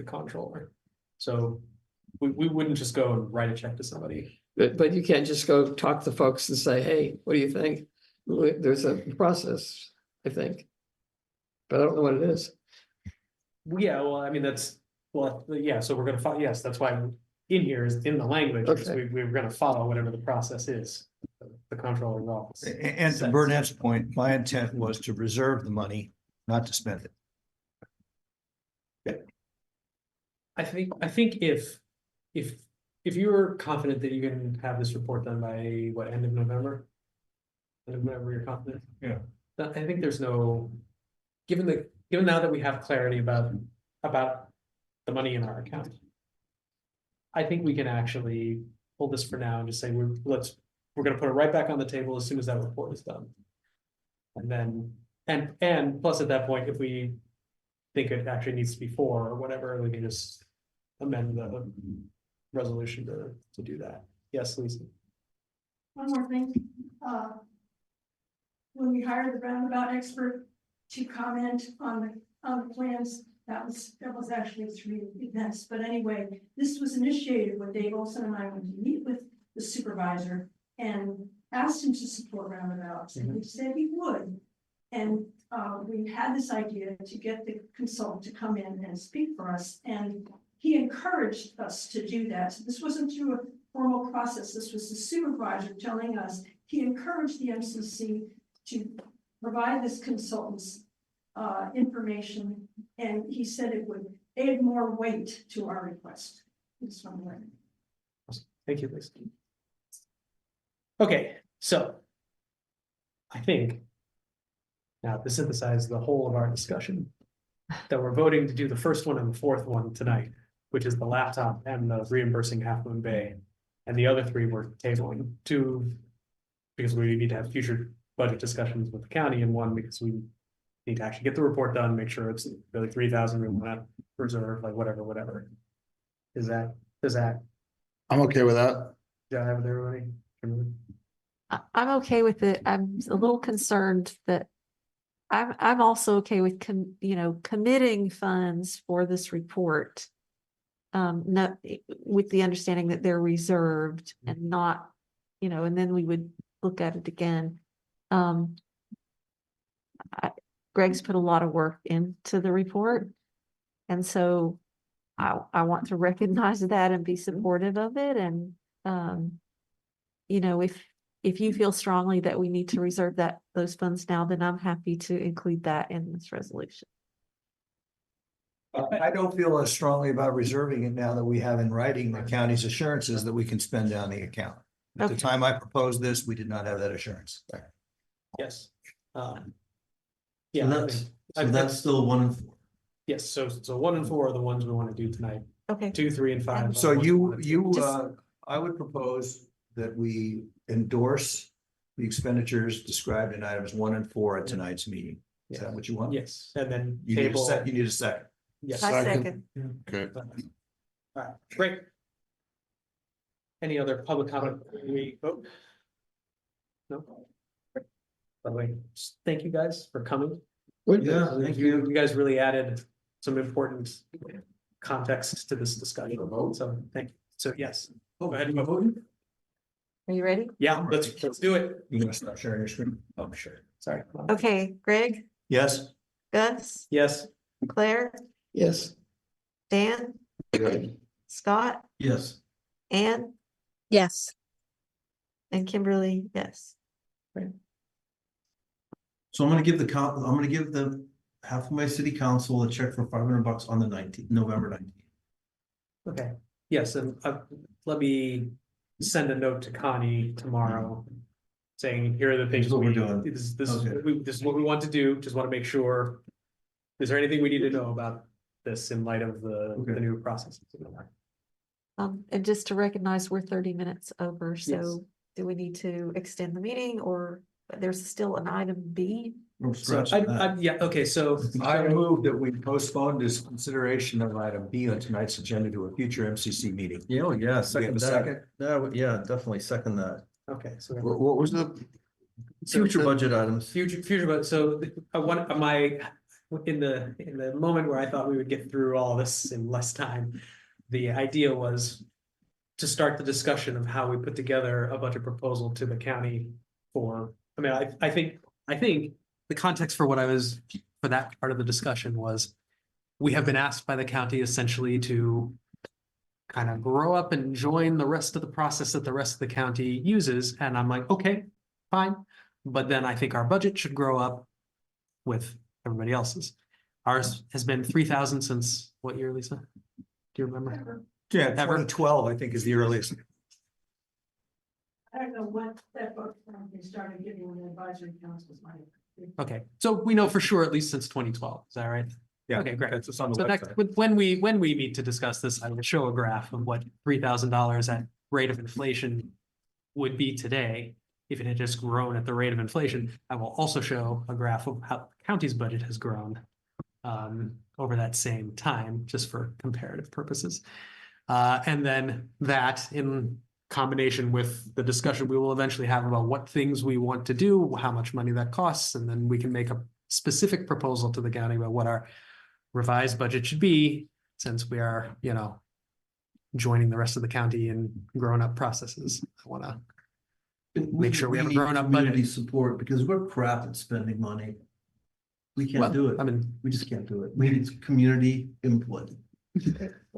comptroller. So we wouldn't just go and write a check to somebody. But you can't just go talk to folks and say, hey, what do you think? There's a process, I think. But I don't know what it is. Yeah, well, I mean, yeah, so we're gonna follow, yes, that's why in here is in the language, is Okay. we're gonna follow whatever the process is. The comptroller's office. And to Burnett's point, my intent was to reserve the money, not to spend it. I think if you're confident that you can have this report done by what, end of November? End of November, you're confident? Yeah. I think there's no, given now that we have clarity about the money in our account. I think we can actually hold this for now and just say, we're gonna put it right back on the table as soon as that report is done. And then, and plus at that point, if we think it actually needs to be 4 or whatever, we can just amend the resolution to do that. Yes, Lisa. One more thing, when we hired the roundabout expert to comment on the plans, that was actually 3 events, but anyway, this was initiated when Dave Olson and I went to meet with the supervisor and asked him to support roundabouts, and he said he would. And we had this idea to get the consultant to come in and speak for us, and he encouraged us to do that. So this wasn't through a formal process. This was the supervisor telling us he encouraged the MCC to provide this consultant's information, and he said it would add more weight to our request. It's from there. Thank you, Lisa. Okay, so I think now to synthesize the whole of our discussion, that we're voting to do the first one and the fourth one tonight, which is the laptop and the reimbursing Half Moon Bay. And the other 3 we're tabling, 2 because we need to have future budget discussions with the county, and 1 because we need to actually get the report done, make sure it's really 3,000 we want to reserve, like whatever. Is that I'm okay with that. do I have it, everybody? I'm okay with it. I'm a little concerned that I'm also okay with committing funds for this report. Not with the understanding that they're reserved and not, and then we would look at it again. Greg's put a lot of work into the report. And so I want to recognize that and be supportive of it. And, if you feel strongly that we need to reserve those funds now, then I'm happy to include that in this resolution. I don't feel as strongly about reserving it now that we have in writing the county's assurances that we can spend down the account. At the Okay. time I proposed this, we did not have that assurance. Yes. So Yeah, that's still 1 and 4. yes, so 1 and 4 are the ones we want to do tonight. Okay. 2, 3, and 5. So are the ones we wanna do. I would propose that we endorse the expenditures described in items 1 and 4 at tonight's meeting. Is that what you want? Yes, and then You need a table. you need a second. Yes. I Second. second. Okay. All right, great. Any other public comment? We vote? No? By the way, thank you guys for coming. Yeah, thank you. You guys really added some important context to this discussion. So thank you. So yes. Oh, Go ahead. you voting? Are you ready? Yeah, let's do it. You gonna stop sharing your screen? Oh, sure. Sorry. Okay, Greg, Yes, Gus, Yes. Claire, Yes, Dan, Scott, Yes, Ann, Yes. and Kimberly, yes. so I'm gonna give the half of my city council a check for $500 on the 19th, November 19th. Okay, yes, and let me send a note to Connie tomorrow. Saying, here are the things Here's what we're we, doing. this Okay. this is what we want to do, just want to make sure. Is there anything we need to know about this in light of the Okay. new process? And just to recognize we're 30 minutes over, Yes. so do we need to extend the meeting or there's still an item B? We're So scratching that. yeah, okay, so. I move that we postpone this consideration of item B on tonight's agenda to a future MCC meeting. Yeah, oh, yeah, Do we have second a that. second? Yeah, definitely second that. Okay, so. What was the, Future budget items. Future, but so I want my, in the moment where I thought we would get through all this in less time. The idea was to start the discussion of how we put together a budget proposal to the county for, I mean, I think the context for for that part of the discussion was. We have been asked by the county essentially to kind of grow up and join the rest of the process that the rest of the county uses, and I'm like, okay, fine. But then I think our budget should grow up with everybody else's. Ours has been 3,000 since what year, Lisa? Do you remember? Yeah, Ever? 2012, I think is the earliest. I don't know what that book from, they started giving the advisory councils money. Okay, so we know for sure at least since 2012, is that right? Yeah. Okay, great. It's on the So next, website. when we meet to discuss this, I will show a graph of what $3,000 at rate of inflation would be today. If it had just grown at the rate of inflation, I will also show a graph of how the county's budget has grown over that same time, just for comparative purposes. And then that in combination with the discussion we will eventually have about what things we want to do, how much money that costs, and then we can make a specific proposal to the county about what our revised budget should be, since we are, joining the rest of the county in grown-up processes. I want to make sure we have a need grown-up community budget. support because we're crap at spending money. We Well, can't do it. I mean, We just can't do it. We need community input.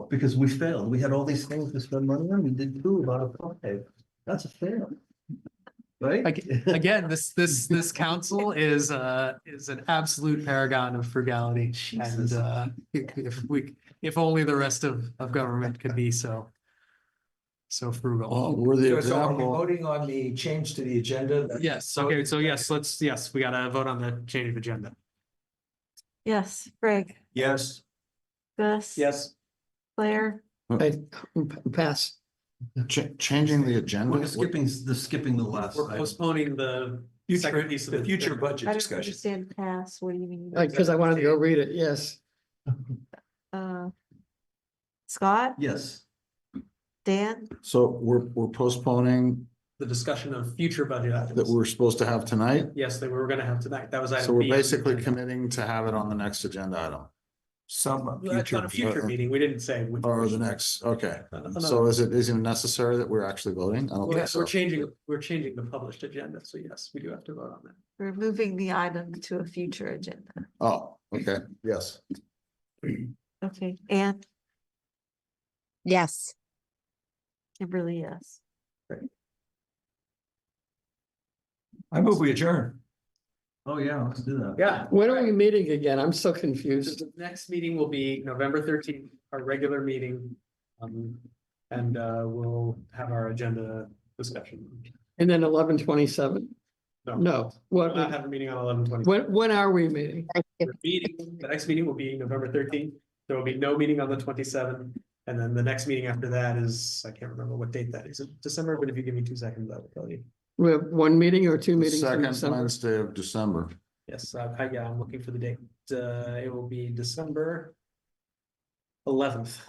Because we failed. We had all these things to spend money on. We did 2 out of 5. That's a fail. Right? again, this council is an absolute paragon of frugality. Jesus. And if only the rest of government could be so frugal. oh, we're the So are we example. voting on the change to the agenda? Yes, okay, so yes, we gotta vote on the change of agenda. Yes, Greg, Yes. Gus. Yes. Claire, I pass. Changing the agenda. We're skipping the last We're item. postponing the second piece of The future budget I don't discussion. understand pass, what do you mean? Because I wanted to go read it, yes. Scott, Yes. Dan, So we're postponing The discussion of future budget that items. we're supposed to have tonight. Yes, that we were gonna have tonight. That was item So we're B on the basically agenda. committing to have it on the next agenda item Some Well, that's on a future meeting. We didn't say. which or the version. next, okay. No. So is it necessary that we're actually voting? I don't think Yes, so. we're changing the published agenda. So yes, we do have to vote on that. we're moving the item to a future agenda. Oh, okay, yes. Okay, and Yes. Kimberly, yes. I move we adjourn. Oh, yeah, let's do that. Yeah. When are we meeting again? I'm so So confused. the next meeting will be November 13th, our regular meeting. And we'll have our agenda discussion. And then 11/27. No. No, We'll not what, have a meeting on 11/20. when are we meeting? Thank you. The next meeting will be November 13th. There will be no meeting on the 27th. And then the next meeting after that is, I can't remember what date that is. It's December, but if you give me 2 seconds, I will tell you. We have 1 meeting or 2 The meetings in second December? Wednesday of December. Yes, yeah, I'm looking for the date. It will be December 11th.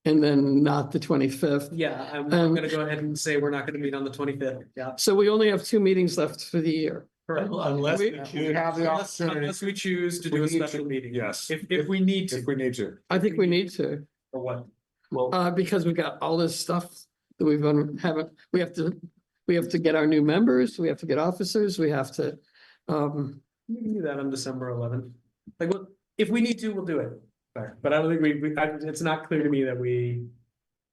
And then not the 25th. Yeah, I'm gonna go ahead and say we're not gonna meet on the 25th. Yeah. So we only have 2 meetings left for the year. Correct. Unless We have the opportunity. Unless we choose to do a We need to, special meeting. yes. If we need to, If we need to. I think we need to, or what? Well, because we've got all this stuff that we have to we have to get our new members, we have to get officers, we have to, We can do that on December 11th. Like, what, if we need to, we'll do it. But I don't think it's not clear to me that we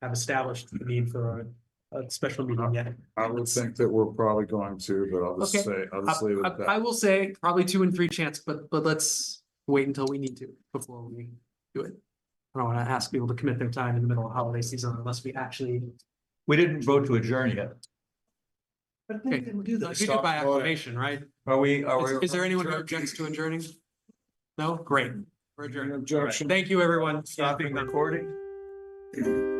have established the need for a special meeting yet. I would think that we're probably going to, but I'll just Okay. say, I'll just leave it at I that. will say probably 2 and 3 chance, but let's wait until we need to before we do it. I don't want to ask people to commit their time in the middle of holiday season unless we actually. We didn't vote to adjourn yet. Okay, we do that. We do it by acclamation, right? Are we, Is there anyone who objects to adjourning? No? Great. We're adjourned. Objection. Thank you, everyone. stopping recording?